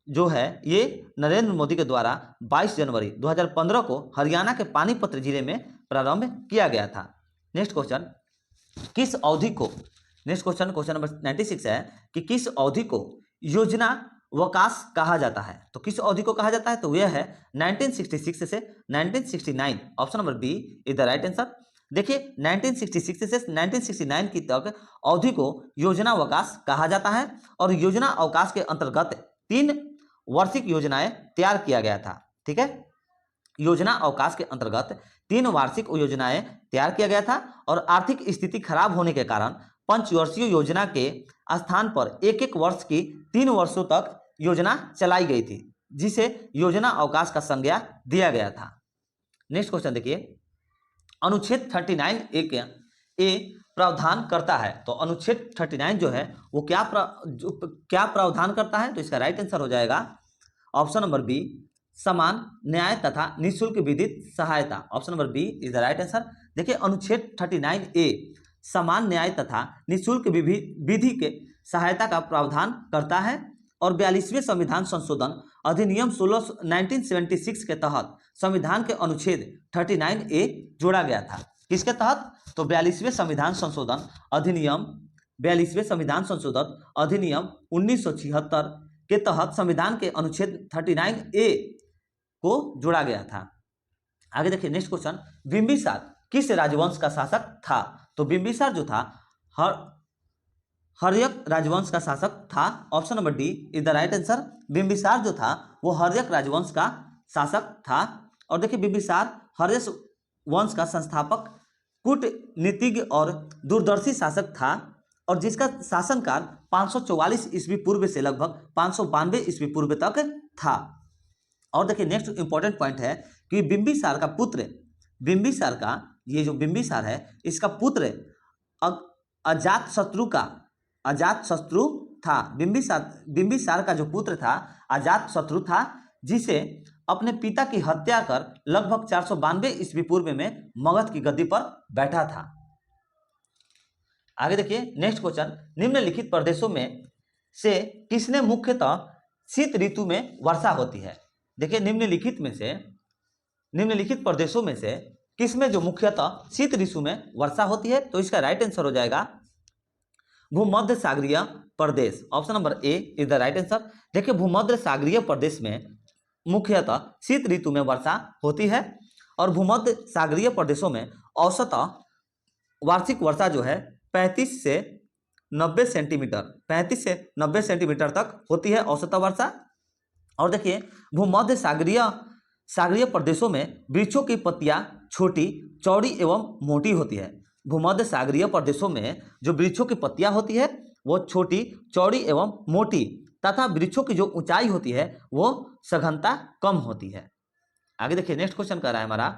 जो है ये नरेंद्र मोदी के द्वारा 22 जनवरी 2015 को हरियाणा के पानीपत जिले में प्रारंभ किया गया था। नेक्स्ट क्वेश्चन, किस अवधि को, नेक्स्ट क्वेश्चन नंबर 96 है कि किस अवधि को योजना वकास कहा जाता है। तो किस अवधि को कहा जाता है, तो यह है 1966 से 1969। Option number B is the right answer. देखिए 1966 से 1969 की तक अवधि को योजना अवकाश कहा जाता है और योजना अवकाश के अंतर्गत 3 वार्षिक योजनाएं तैयार किया गया था। ठीक है, योजना अवकाश के अंतर्गत 3 वार्षिक योजनाएं तैयार किया गया था और आर्थिक स्थिति खराब होने के कारण पंचवर्षीय योजना के स्थान पर एक वर्ष की 3 वर्षों तक योजना चलाई गई थी, जिसे योजना अवकाश का संज्ञा दिया गया था। नेक्स्ट क्वेश्चन देखिए, अनुच्छेद 39 ए प्रावधान करता है। तो अनुच्छेद 39 जो है वो क्या प्रावधान करता है, तो इसका राइट आंसर हो जाएगा ऑप्शन नंबर बी, समान न्याय तथा निःशुल्क विधिक सहायता। Option number B is the right answer. देखिए अनुच्छेद 39 ए समान न्याय तथा निःशुल्क विधि के सहायता का प्रावधान करता है और 42वें संविधान संशोधन अधिनियम 1976 के तहत संविधान के अनुच्छेद 39 ए जोड़ा गया था। किसके तहत, तो 42वें संविधान संशोधन अधिनियम 1976 के तहत संविधान के अनुच्छेद 39 ए को जोड़ा गया था। आगे देखिए नेक्स्ट क्वेश्चन, बिंबिसार किस राजवंश का शासक था। तो बिंबिसार जो था हर्यक राजवंश का शासक था। Option number D is the right answer. Bimbisara जो था वो हर्यक राजवंश का शासक था और देखिए बिंबिसार हर्यक वंश का संस्थापक, कूटनीतिज्ञ और दूरदर्शी शासक था और जिसका शासनकाल 544 ईस्वी पूर्व से लगभग 592 ईस्वी पूर्व तक था। और देखिए नेक्स्ट इंपॉर्टेंट पॉइंट है कि बिंबिसार का पुत्र, बिंबिसार का ये जो बिंबिसार है इसका पुत्र अजातशत्रु था। बिंबिसार का जो पुत्र था अजातशत्रु था, जिसे अपने पिता की हत्या कर लगभग 492 ईस्वी पूर्व में मगध की गद्दी पर बैठा था। आगे देखिए नेक्स्ट क्वेश्चन, निम्नलिखित प्रदेशों में से किसने मुख्यतः शीत ऋतु में वर्षा होती है। देखिए निम्नलिखित प्रदेशों में से किसमें जो मुख्यतः शीत ऋतु में वर्षा होती है, तो इसका राइट आंसर हो जाएगा भूमध्य सागरीय प्रदेश। Option number A is the right answer. देखिए भूमध्य सागरीय प्रदेश में मुख्यतः शीत ऋतु में वर्षा होती है और भूमध्य सागरीय प्रदेशों में औसतः वार्षिक वर्षा जो है 35 से 90 सेंटीमीटर तक होती है औसतः वर्षा। और देखिए भूमध्य सागरीय प्रदेशों में वृक्षों की पत्तियां छोटी, चौड़ी एवं मोटी होती है। भूमध्य सागरीय प्रदेशों में जो वृक्षों की पत्तियां होती है वो छोटी, चौड़ी एवं मोटी तथा वृक्षों की जो ऊंचाई होती है वो सघनता कम होती है। आगे देखिए नेक्स्ट क्वेश्चन कह रहा है हमारा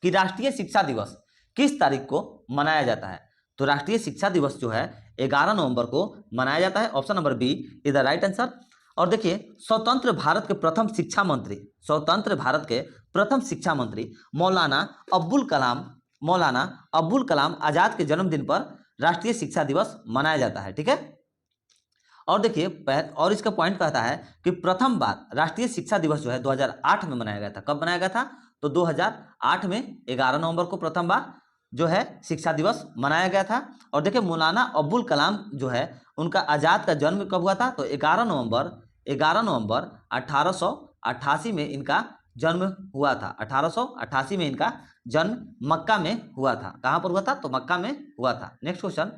कि राष्ट्रीय शिक्षा दिवस किस तारीख को मनाया जाता है। तो राष्ट्रीय शिक्षा दिवस जो है 11 नवंबर को मनाया जाता है। Option number B is the right answer. और देखिए स्वतंत्र भारत के प्रथम शिक्षा मंत्री मौलाना अब्बुल कलाम आजाद के जन्मदिन पर राष्ट्रीय शिक्षा दिवस मनाया जाता है। ठीक है, और देखिए और इसका पॉइंट कहता है कि प्रथम बार राष्ट्रीय शिक्षा दिवस जो है 2008 में मनाया गया था। कब मनाया गया था, तो 2008 में 11 नवंबर को प्रथम बार जो है शिक्षा दिवस मनाया गया था। और देखिए मौलाना अब्बुल कलाम जो है उनका आजाद का जन्म कब हुआ था, तो 11 नवंबर 1888 में इनका जन्म हुआ था। 1888 में इनका जन्म मक्का में हुआ था। कहां पर हुआ था, तो मक्का में हुआ था। नेक्स्ट क्वेश्चन,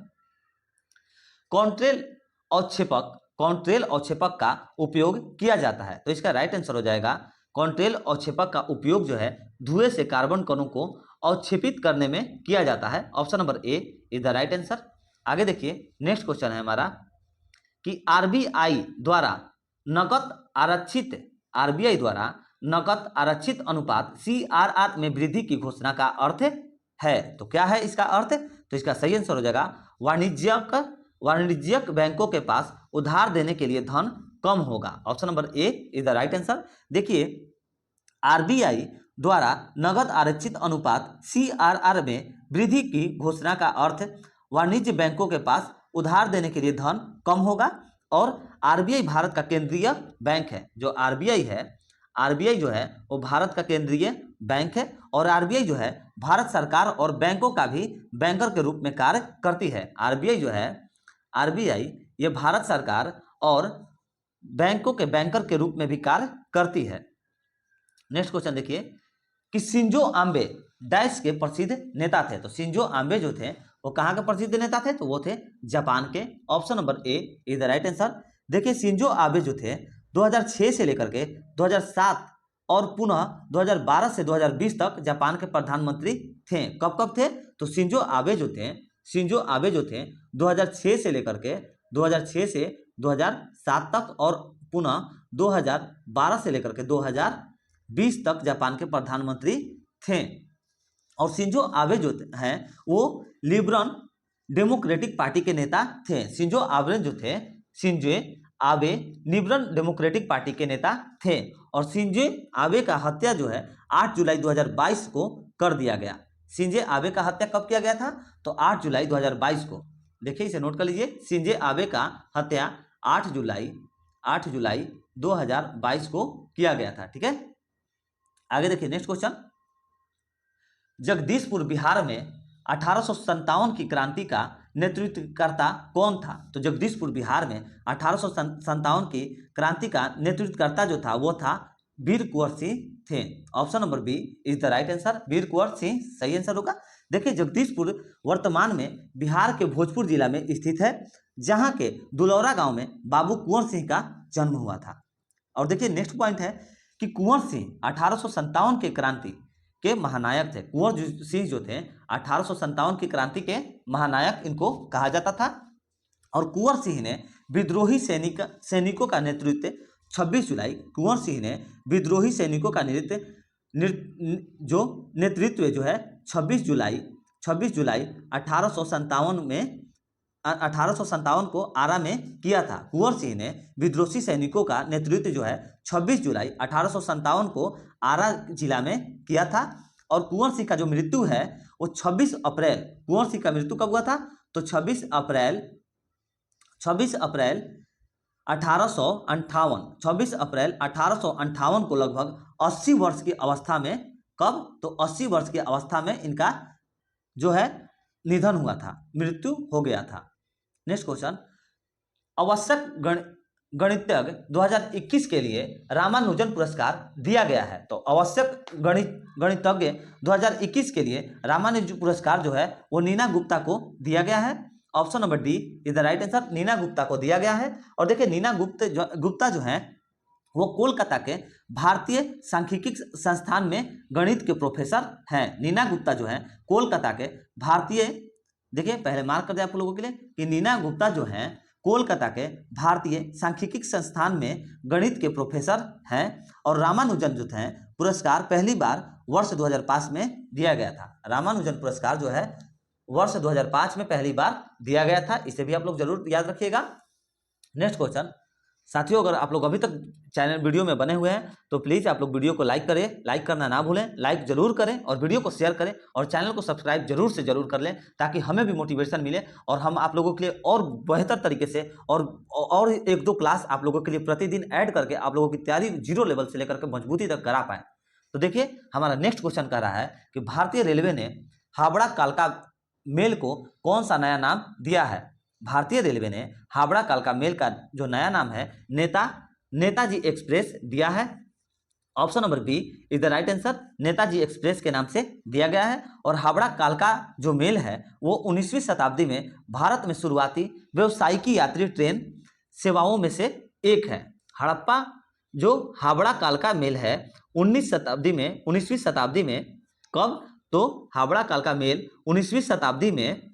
कॉन्ट्रेल अवक्षेपक का उपयोग किया जाता है। तो इसका राइट आंसर हो जाएगा कॉन्ट्रेल अवक्षेपक का उपयोग जो है धुएं से कार्बन कणों को अवक्षेपित करने में किया जाता है। Option number A is the right answer. आगे देखिए नेक्स्ट क्वेश्चन है हमारा कि आरबीआई द्वारा नकद आरक्षित अनुपात CRR में वृद्धि की घोषणा का अर्थ है। तो क्या है इसका अर्थ, तो इसका सही आंसर हो जाएगा वाणिज्यिक बैंकों के पास उधार देने के लिए धन कम होगा। Option number A is the right answer. देखिए आरबीआई द्वारा नगद आरक्षित अनुपात सीआरआर में वृद्धि की घोषणा का अर्थ वाणिज्य बैंकों के पास उधार देने के लिए धन कम होगा। और आरबीआई भारत का केंद्रीय बैंक है। जो आरबीआई है, आरबीआई जो है वो भारत का केंद्रीय बैंक है और आरबीआई जो है भारत सरकार और बैंकों का भी बैंकर के रूप में कार्य करती है। आरबीआई जो है, आरबीआई ये भारत सरकार और बैंकों के बैंकर के रूप में भी कार्य करती है। नेक्स्ट क्वेश्चन देखिए कि शिंजो आबे डैश के प्रसिद्ध नेता थे। तो शिंजो आबे जो थे वो कहाँ के प्रसिद्ध नेता थे? तो वो थे जापान के। Option number A is the right answer. देखिए शिंजो आबे जो थे 2006 से लेकर के 2007 और पुनः 2012 से 2020 तक जापान के प्रधानमंत्री थे। कब कब थे? तो शिंजो आबे जो थे 2006 से लेकर के 2006 से 2007 तक और पुनः 2012 से लेकर के 2020 तक जापान के प्रधानमंत्री थे। और शिंजो आबे जो हैं वो लिबरल डेमोक्रेटिक पार्टी के नेता थे। Shinzo Abe liberal democratic party के नेता थे। और शिंजो आबे का हत्या जो है 8 जुलाई 2022 को कर दिया गया। शिंजो आबे का हत्या कब किया गया था? तो 8 जुलाई 2022 को। देखिए इसे नोट कर लीजिए, शिंजो आबे का हत्या 8 जुलाई 2022 को किया गया था। ठीक है, आगे देखिए नेक्स्ट क्वेश्चन। जगदीशपुर बिहार में 1857 की क्रांति का नेतृत्वकर्ता कौन था? तो जगदीशपुर बिहार में 1857 की क्रांति का नेतृत्वकर्ता जो था वो था वीर कुंवर सिंह थे। Option number B is the right answer. Veer Kunwar Singh सही आंसर होगा। देखिए जगदीशपुर वर्तमान में बिहार के भोजपुर जिला में स्थित है, जहां के दुलौरा गांव में बाबू कुंवर सिंह का जन्म हुआ था। और देखिए नेक्स्ट पॉइंट है कि कुंवर सिंह 1857 के क्रांति के महानायक थे। कुंवर सिंह जो थे 1857 की क्रांति के महानायक इनको कहा जाता था। और कुंवर सिंह ने विद्रोही सैनिकों का नेतृत्व 26 जुलाई कुंवर सिंह ने विद्रोही सैनिकों का नेतृत्व जो है 26 जुलाई 1857 को आरा में किया था। कुंवर सिंह ने विद्रोही सैनिकों का नेतृत्व जो है 26 जुलाई 1857 को आरा जिला में किया था। और कुंवर सिंह का जो मृत्यु है वो 26 अप्रैल, कुंवर सिंह का मृत्यु कब हुआ था? तो 26 अप्रैल 1858 को लगभग 80 वर्ष की अवस्था में, कब? तो 80 वर्ष की अवस्था में इनका जो है निधन हुआ था, मृत्यु हो गया था। नेक्स्ट क्वेश्चन, आवश्यक गणितज्ञ 2021 के लिए रामानुजन पुरस्कार दिया गया है। तो आवश्यक गणितज्ञ 2021 के लिए रामानुजन पुरस्कार जो है वो नीना गुप्ता को दिया गया है। Option number D is the right answer. Neena Gupta को दिया गया है। और देखिए नीना गुप्ता जो है वो कोलकाता के भारतीय सांख्यिकी संस्थान में गणित के प्रोफेसर हैं। नीना गुप्ता जो है कोलकाता के भारतीय, देखिए पहले मार्क कर दिया आप लोगों के लिए कि नीना गुप्ता जो हैं कोलकाता के भारतीय सांख्यिकी संस्थान में गणित के प्रोफेसर हैं। और रामानुजन जो थे पुरस्कार पहली बार वर्ष 2005 में दिया गया था। रामानुजन पुरस्कार जो है वर्ष 2005 में पहली बार दिया गया था। इसे भी आप लोग जरूर याद रखिएगा। नेक्स्ट क्वेश्चन, साथियों अगर आप लोग अभी तक चैनल वीडियो में बने हुए हैं तो प्लीज़ आप लोग वीडियो को लाइक करें, लाइक करना ना भूलें, लाइक जरूर करें और वीडियो को शेयर करें और चैनल को सब्सक्राइब जरूर से जरूर कर लें, ताकि हमें भी मोटिवेशन मिले और हम आप लोगों के लिए और बेहतर तरीके से और एक दो क्लास आप लोगों के लिए प्रतिदिन ऐड करके आप लोगों की तैयारी 0 लेवल से लेकर के मजबूती तक करा पाएँ। तो देखिए हमारा नेक्स्ट क्वेश्चन कह रहा है कि भारतीय रेलवे ने हावड़ा कालका मेल को कौन सा नया नाम दिया है? भारतीय रेलवे ने हावड़ा कालका मेल का जो नया नाम है नेताजी एक्सप्रेस दिया है। Option number B is the right answer. Netaji express के नाम से दिया गया है। और हावड़ा कालका जो मेल है वो 19वीं शताब्दी में भारत में शुरुआती व्यावसायिकी यात्री ट्रेन सेवाओं में से एक है। हड़प्पा जो हावड़ा कालका मेल है 19वीं शताब्दी में, कब? तो हावड़ा कालका मेल 19वीं शताब्दी में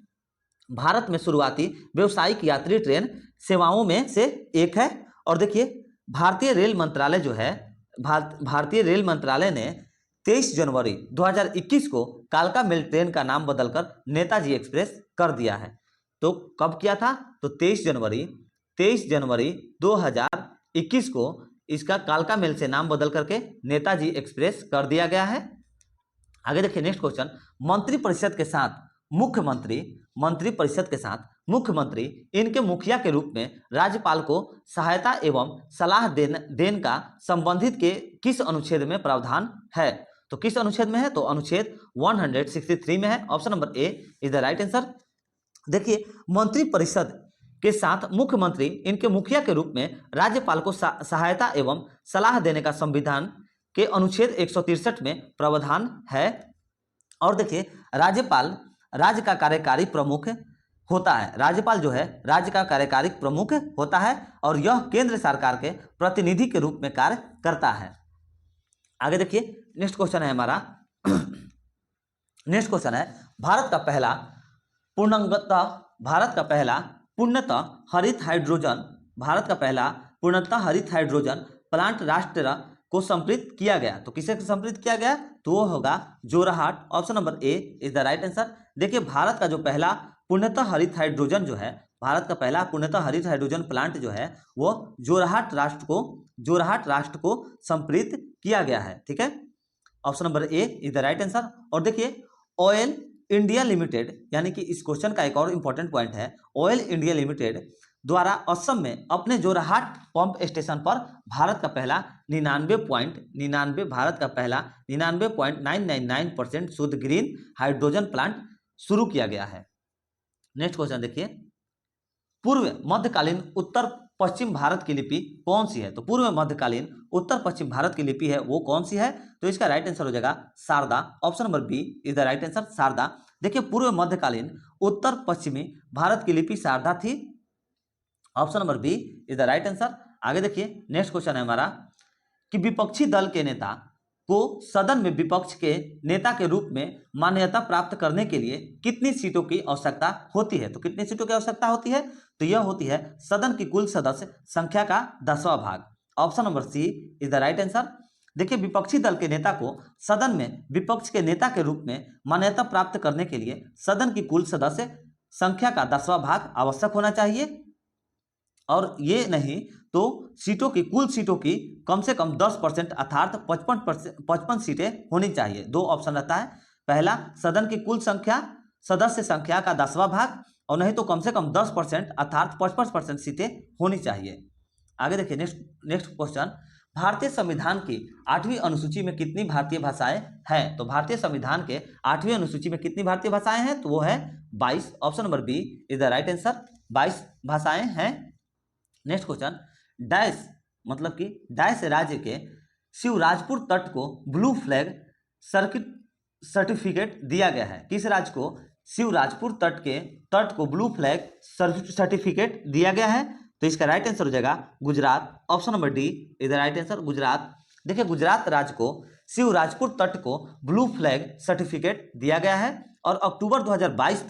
भारत में शुरुआती व्यावसायिक यात्री ट्रेन सेवाओं में से एक है। और देखिए भारतीय रेल मंत्रालय जो है भारतीय रेल मंत्रालय ने 23 जनवरी 2021 को कालका मेल ट्रेन का नाम बदलकर नेताजी एक्सप्रेस कर दिया है। तो कब किया था? तो 23 23 जनवरी 2021 को इसका कालका मेल से नाम बदल करके नेताजी एक्सप्रेस कर दिया गया है। आगे देखिए नेक्स्ट क्वेश्चन, मंत्रिपरिषद के साथ मुख्यमंत्री इनके मुखिया के रूप में राज्यपाल को सहायता एवं सलाह देने का संबंधित के किस अनुच्छेद में प्रावधान है? तो किस अनुच्छेद में है? तो अनुच्छेद 163 में है। Option number A is the right answer. देखिए मंत्रिपरिषद के साथ मुख्यमंत्री इनके मुखिया के रूप में राज्यपाल को सहायता एवं सलाह देने का संविधान के अनुच्छेद 163 में प्रावधान है। और देखिए राज्यपाल राज्य का कार्यकारी प्रमुख होता है। राज्यपाल जो है राज्य का कार्यकारी प्रमुख होता है और यह केंद्र सरकार के प्रतिनिधि के रूप में कार्य करता है। आगे देखिए नेक्स्ट क्वेश्चन है हमारा नेक्स्ट क्वेश्चन है, भारत का पहला पूर्णतः हरित हाइड्रोजन प्लांट राष्ट्र को संप्रेरित किया गया। तो किसे संप्रेरित किया गया? तो वो होगा Jorhat. Option number A is the right answer. देखिए भारत का जो पहला पूर्णतः हरित हाइड्रोजन प्लांट जो है वो जोरहाट राष्ट्र को संप्रेरित किया गया है। ठीक है, option number A is the right answer. और देखिए ऑयल इंडिया लिमिटेड, यानी कि इस क्वेश्चन का एक और इंपॉर्टेंट पॉइंट है, ऑयल इंडिया लिमिटेड द्वारा असम में अपने जोरहाट पंप स्टेशन पर भारत का पहला 99.999% शुद्ध ग्रीन हाइड्रोजन प्लांट शुरू किया गया है। नेक्स्ट क्वेश्चन देखिए, पूर्व मध्यकालीन उत्तर पश्चिम भारत की लिपि कौन सी है? तो पूर्व मध्यकालीन उत्तर पश्चिम भारत की लिपि है वो कौन सी है? तो इसका राइट आंसर हो जाएगा Sharada. Option number B is the right answer, Sharada. देखिए पूर्व मध्यकालीन उत्तर पश्चिमी भारत की लिपि शारदा थी। Option number B is the right answer. आगे देखिए नेक्स्ट क्वेश्चन है हमारा कि विपक्षी दल के नेता को सदन में विपक्ष के नेता के रूप में मान्यता प्राप्त करने के लिए कितनी सीटों की आवश्यकता होती है? तो कितनी सीटों की आवश्यकता होती है? तो यह होती है सदन की कुल सदस्य संख्या का 10वां भाग। Option number C is the right answer. देखिए विपक्षी दल के नेता को सदन में विपक्ष के नेता के रूप में मान्यता प्राप्त करने के लिए सदन की कुल सदस्य संख्या का 10वां भाग आवश्यक होना चाहिए, और ये नहीं तो कुल सीटों की कम से कम 10% अर्थात 55 सीटें होनी चाहिए। दो ऑप्शन रहता है, पहला सदन की कुल सदस्य संख्या का 10वां भाग, और नहीं तो कम से कम 10% अर्थात 55% सीटें होनी चाहिए। आगे देखिए नेक्स्ट क्वेश्चन, भारतीय संविधान की 8वीं अनुसूची में कितनी भारतीय भाषाएं हैं? तो भारतीय संविधान के 8वीं अनुसूची में कितनी भारतीय भाषाएं हैं? तो वो है 22। Option number B is the right answer, 22 भाषाएं हैं। नेक्स्ट क्वेश्चन, डैश मतलब कि डैश राज्य के शिवराजपुर तट को ब्लू फ्लैग सर्टिफिकेट दिया गया है। किस राज्य को शिवराजपुर तट को ब्लू फ्लैग सर्टिफिकेट दिया गया है? तो इसका राइट आंसर हो जाएगा Gujarat. Option number D is the right answer, Gujarat. देखिए गुजरात राज्य को शिवराजपुर तट को ब्लू फ्लैग सर्टिफिकेट दिया गया है, और अक्टूबर 2022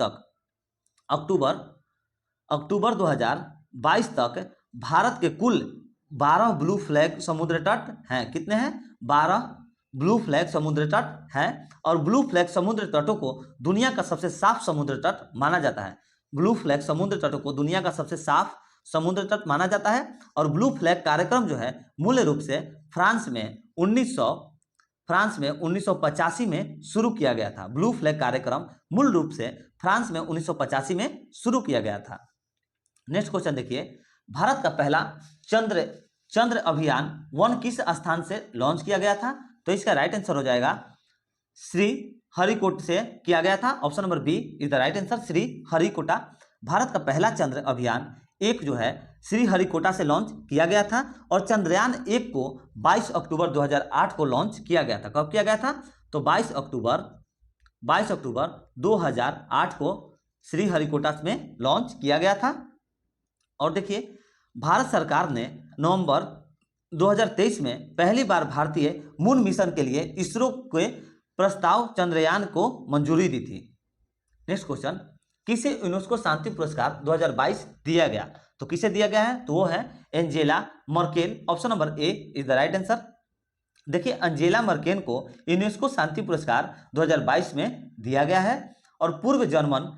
तक भारत के कुल 12 ब्लू फ्लैग समुद्र तट हैं। कितने हैं? 12 ब्लू फ्लैग समुद्र तट हैं, और ब्लू फ्लैग समुद्र तटों को दुनिया का सबसे साफ समुद्र तट माना जाता है। ब्लू फ्लैग समुद्र तटों को दुनिया का सबसे साफ समुद्र तट माना जाता है। और ब्लू फ्लैग कार्यक्रम जो है मूल रूप से फ्रांस में 1985 में शुरू किया गया था। ब्लू फ्लैग कार्यक्रम मूल रूप से फ्रांस में 1985 में शुरू किया गया था। नेक्स्ट क्वेश्चन देखिए, भारत का पहला चंद्र अभियान 1 किस स्थान से लॉन्च किया गया था? तो इसका राइट आंसर हो जाएगा श्री हरिकोटा से किया गया था। Option number B is the right answer, Sriharikota. Bharat का पहला चंद्र अभियान 1 जो है श्री हरिकोटा से लॉन्च किया गया था, और चंद्रयान 1 को 22 अक्टूबर 2008 को लॉन्च किया गया था। कब किया गया था? तो 22 अक्टूबर 2008 को श्री हरिकोटा में लॉन्च किया गया था। और देखिए भारत सरकार ने नवंबर 2023 में पहली बार भारतीय मून मिशन के लिए इसरो के प्रस्ताव चंद्रयान को मंजूरी दी थी। नेक्स्ट क्वेश्चन, किसे यूनेस्को शांति पुरस्कार 2022 दिया गया? तो किसे दिया गया है? तो वो है Angela Merkel. Option number A is the right answer. देखिए एंजेला मर्केल को यूनेस्को शांति पुरस्कार 2022 में दिया गया है, और पूर्व जर्मन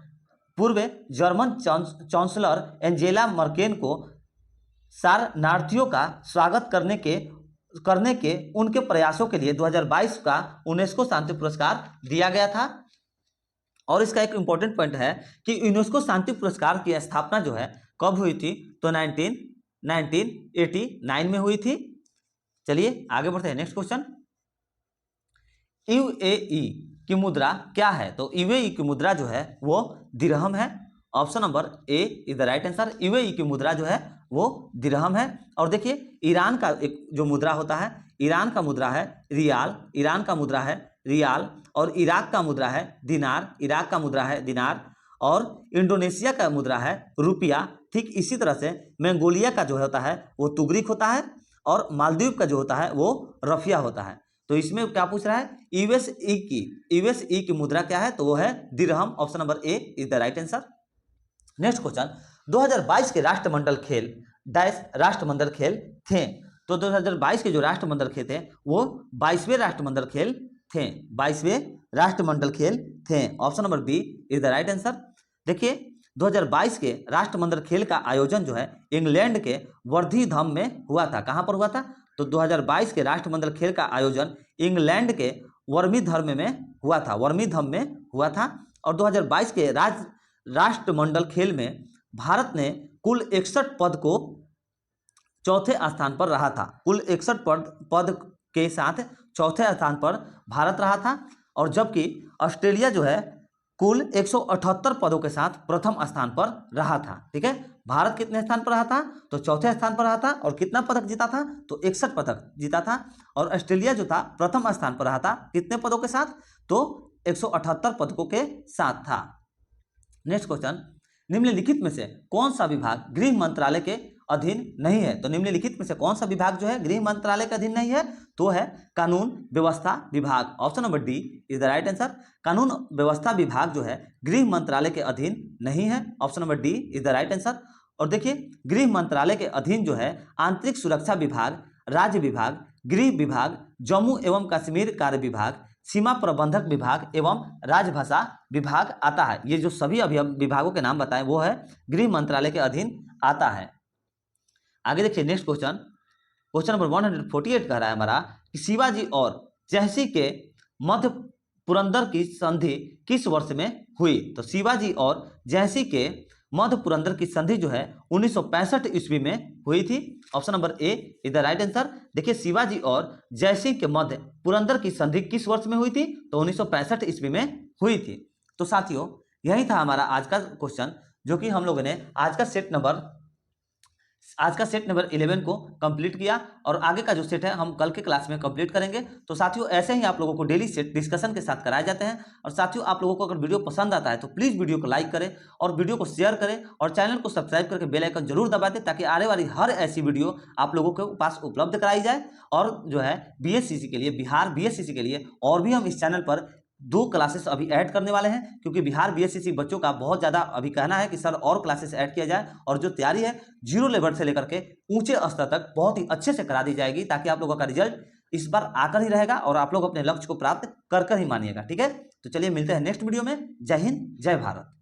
चांसलर एंजेला मर्केल को शरणार्थियों का स्वागत करने के उनके प्रयासों के लिए 2022 का यूनेस्को शांति पुरस्कार दिया गया था। और इसका एक इंपॉर्टेंट पॉइंट है कि यूनेस्को शांति पुरस्कार की स्थापना जो है कब हुई थी, तो 1989 में हुई थी। चलिए आगे बढ़ते हैं। नेक्स्ट क्वेश्चन, यूएई की मुद्रा क्या है? तो यूएई की मुद्रा जो है वो दिरहम है। Option number A is the right answer. UAE की मुद्रा जो है वो दिरहम है। और देखिए ईरान का एक जो मुद्रा होता है, ईरान का मुद्रा है रियाल, ईरान का मुद्रा है रियाल। और इराक का मुद्रा है दिनार, इराक का मुद्रा है दिनार। और इंडोनेशिया का मुद्रा है रुपया। ठीक इसी तरह से मंगोलिया का जो होता है वो तुगरिक होता है। और मालदीव का जो होता है वो रफिया होता है। तो इसमें क्या पूछ रहा है, यूएसई की मुद्रा क्या है? तो वो है दिरहम। Option number A is the right answer. Next question, 2022 के राष्ट्रमंडल खेल राष्ट्रमंडल खेल थे। तो 2022 के जो राष्ट्रमंडल खेल थे वो 22वें राष्ट्रमंडल खेल थे, 22वें राष्ट्रमंडल खेल थे। Option number B is the right answer. देखिए 2022 के राष्ट्रमंडल खेल का आयोजन जो है इंग्लैंड के वर्धीधम में हुआ था। कहां पर हुआ था? तो 2022 के राष्ट्रमंडल खेल का आयोजन इंग्लैंड के वर्मीधर्म में हुआ था, वर्मीधम में हुआ था। और 2022 के राष्ट्रमंडल खेल में भारत ने कुल 61 पद को चौथे स्थान पर रहा था। कुल 61 पद के साथ चौथे स्थान पर भारत रहा था। और जबकि ऑस्ट्रेलिया जो है कुल 178 पदों के साथ प्रथम स्थान पर रहा था। ठीक है, भारत कितने स्थान पर रहा था? तो चौथे स्थान पर रहा था। और कितना पदक जीता था? तो 61 पदक जीता था। और ऑस्ट्रेलिया जो था प्रथम स्थान पर रहा था, कितने पदों के साथ? तो 178 पदकों के साथ था। नेक्स्ट क्वेश्चन, निम्नलिखित में से कौन सा विभाग गृह मंत्रालय के अधीन नहीं है? तो निम्नलिखित में से कौन सा विभाग जो है गृह मंत्रालय के अधीन नहीं है? तो है कानून व्यवस्था विभाग। Option number D is the right answer. कानून व्यवस्था विभाग जो है गृह मंत्रालय के अधीन नहीं है। Option number D is the right answer. और देखिए गृह मंत्रालय के अधीन जो है आंतरिक सुरक्षा विभाग, राज्य विभाग, गृह विभाग, जम्मू एवं कश्मीर कार्य विभाग, सीमा प्रबंधक विभाग एवं राजभाषा विभाग आता है। ये जो सभी अभी हम विभागों के नाम बताएं वो है गृह मंत्रालय के अधीन आता है। आगे देखिए नेक्स्ट क्वेश्चन, क्वेश्चन नंबर 148 कह रहा है हमारा कि शिवाजी और झांसी के मध्य पुरंदर की संधि किस वर्ष में हुई? तो शिवाजी और झांसी के मध्य पुरंदर की संधि जो है 1965 ईस्वी में हुई थी। Option number A is the right answer. देखिए शिवाजी और झांसी के मध्य पुरंदर की संधि किस वर्ष में हुई थी? तो 1965 ईस्वी में हुई थी। तो साथियों यही था हमारा आज का क्वेश्चन, जो कि हम लोगों ने आज का सेट नंबर 11 को कंप्लीट किया। और आगे का जो सेट है हम कल के क्लास में कंप्लीट करेंगे। तो साथियों ऐसे ही आप लोगों को डेली सेट डिस्कशन के साथ कराए जाते हैं। और साथियों आप लोगों को अगर वीडियो पसंद आता है तो प्लीज़ वीडियो को लाइक करें और वीडियो को शेयर करें और चैनल को सब्सक्राइब करके बेल आइकन जरूर दबा दें, ताकि आने वाली हर ऐसी वीडियो आप लोगों के पास उपलब्ध कराई जाए। और जो है बीएससीसी के लिए, बिहार बीएससीसी के लिए और भी हम इस चैनल पर 2 क्लासेस अभी ऐड करने वाले हैं, क्योंकि बिहार बीएससीसी बच्चों का बहुत ज़्यादा अभी कहना है कि सर और क्लासेस ऐड किया जाए। और जो तैयारी है 0 लेवल से लेकर के ऊंचे स्तर तक बहुत ही अच्छे से करा दी जाएगी, ताकि आप लोगों का रिजल्ट इस बार आकर ही रहेगा और आप लोग अपने लक्ष्य को प्राप्त कर ही मानिएगा। ठीक है, तो चलिए मिलते हैं नेक्स्ट वीडियो में। जय हिंद, जय भारत।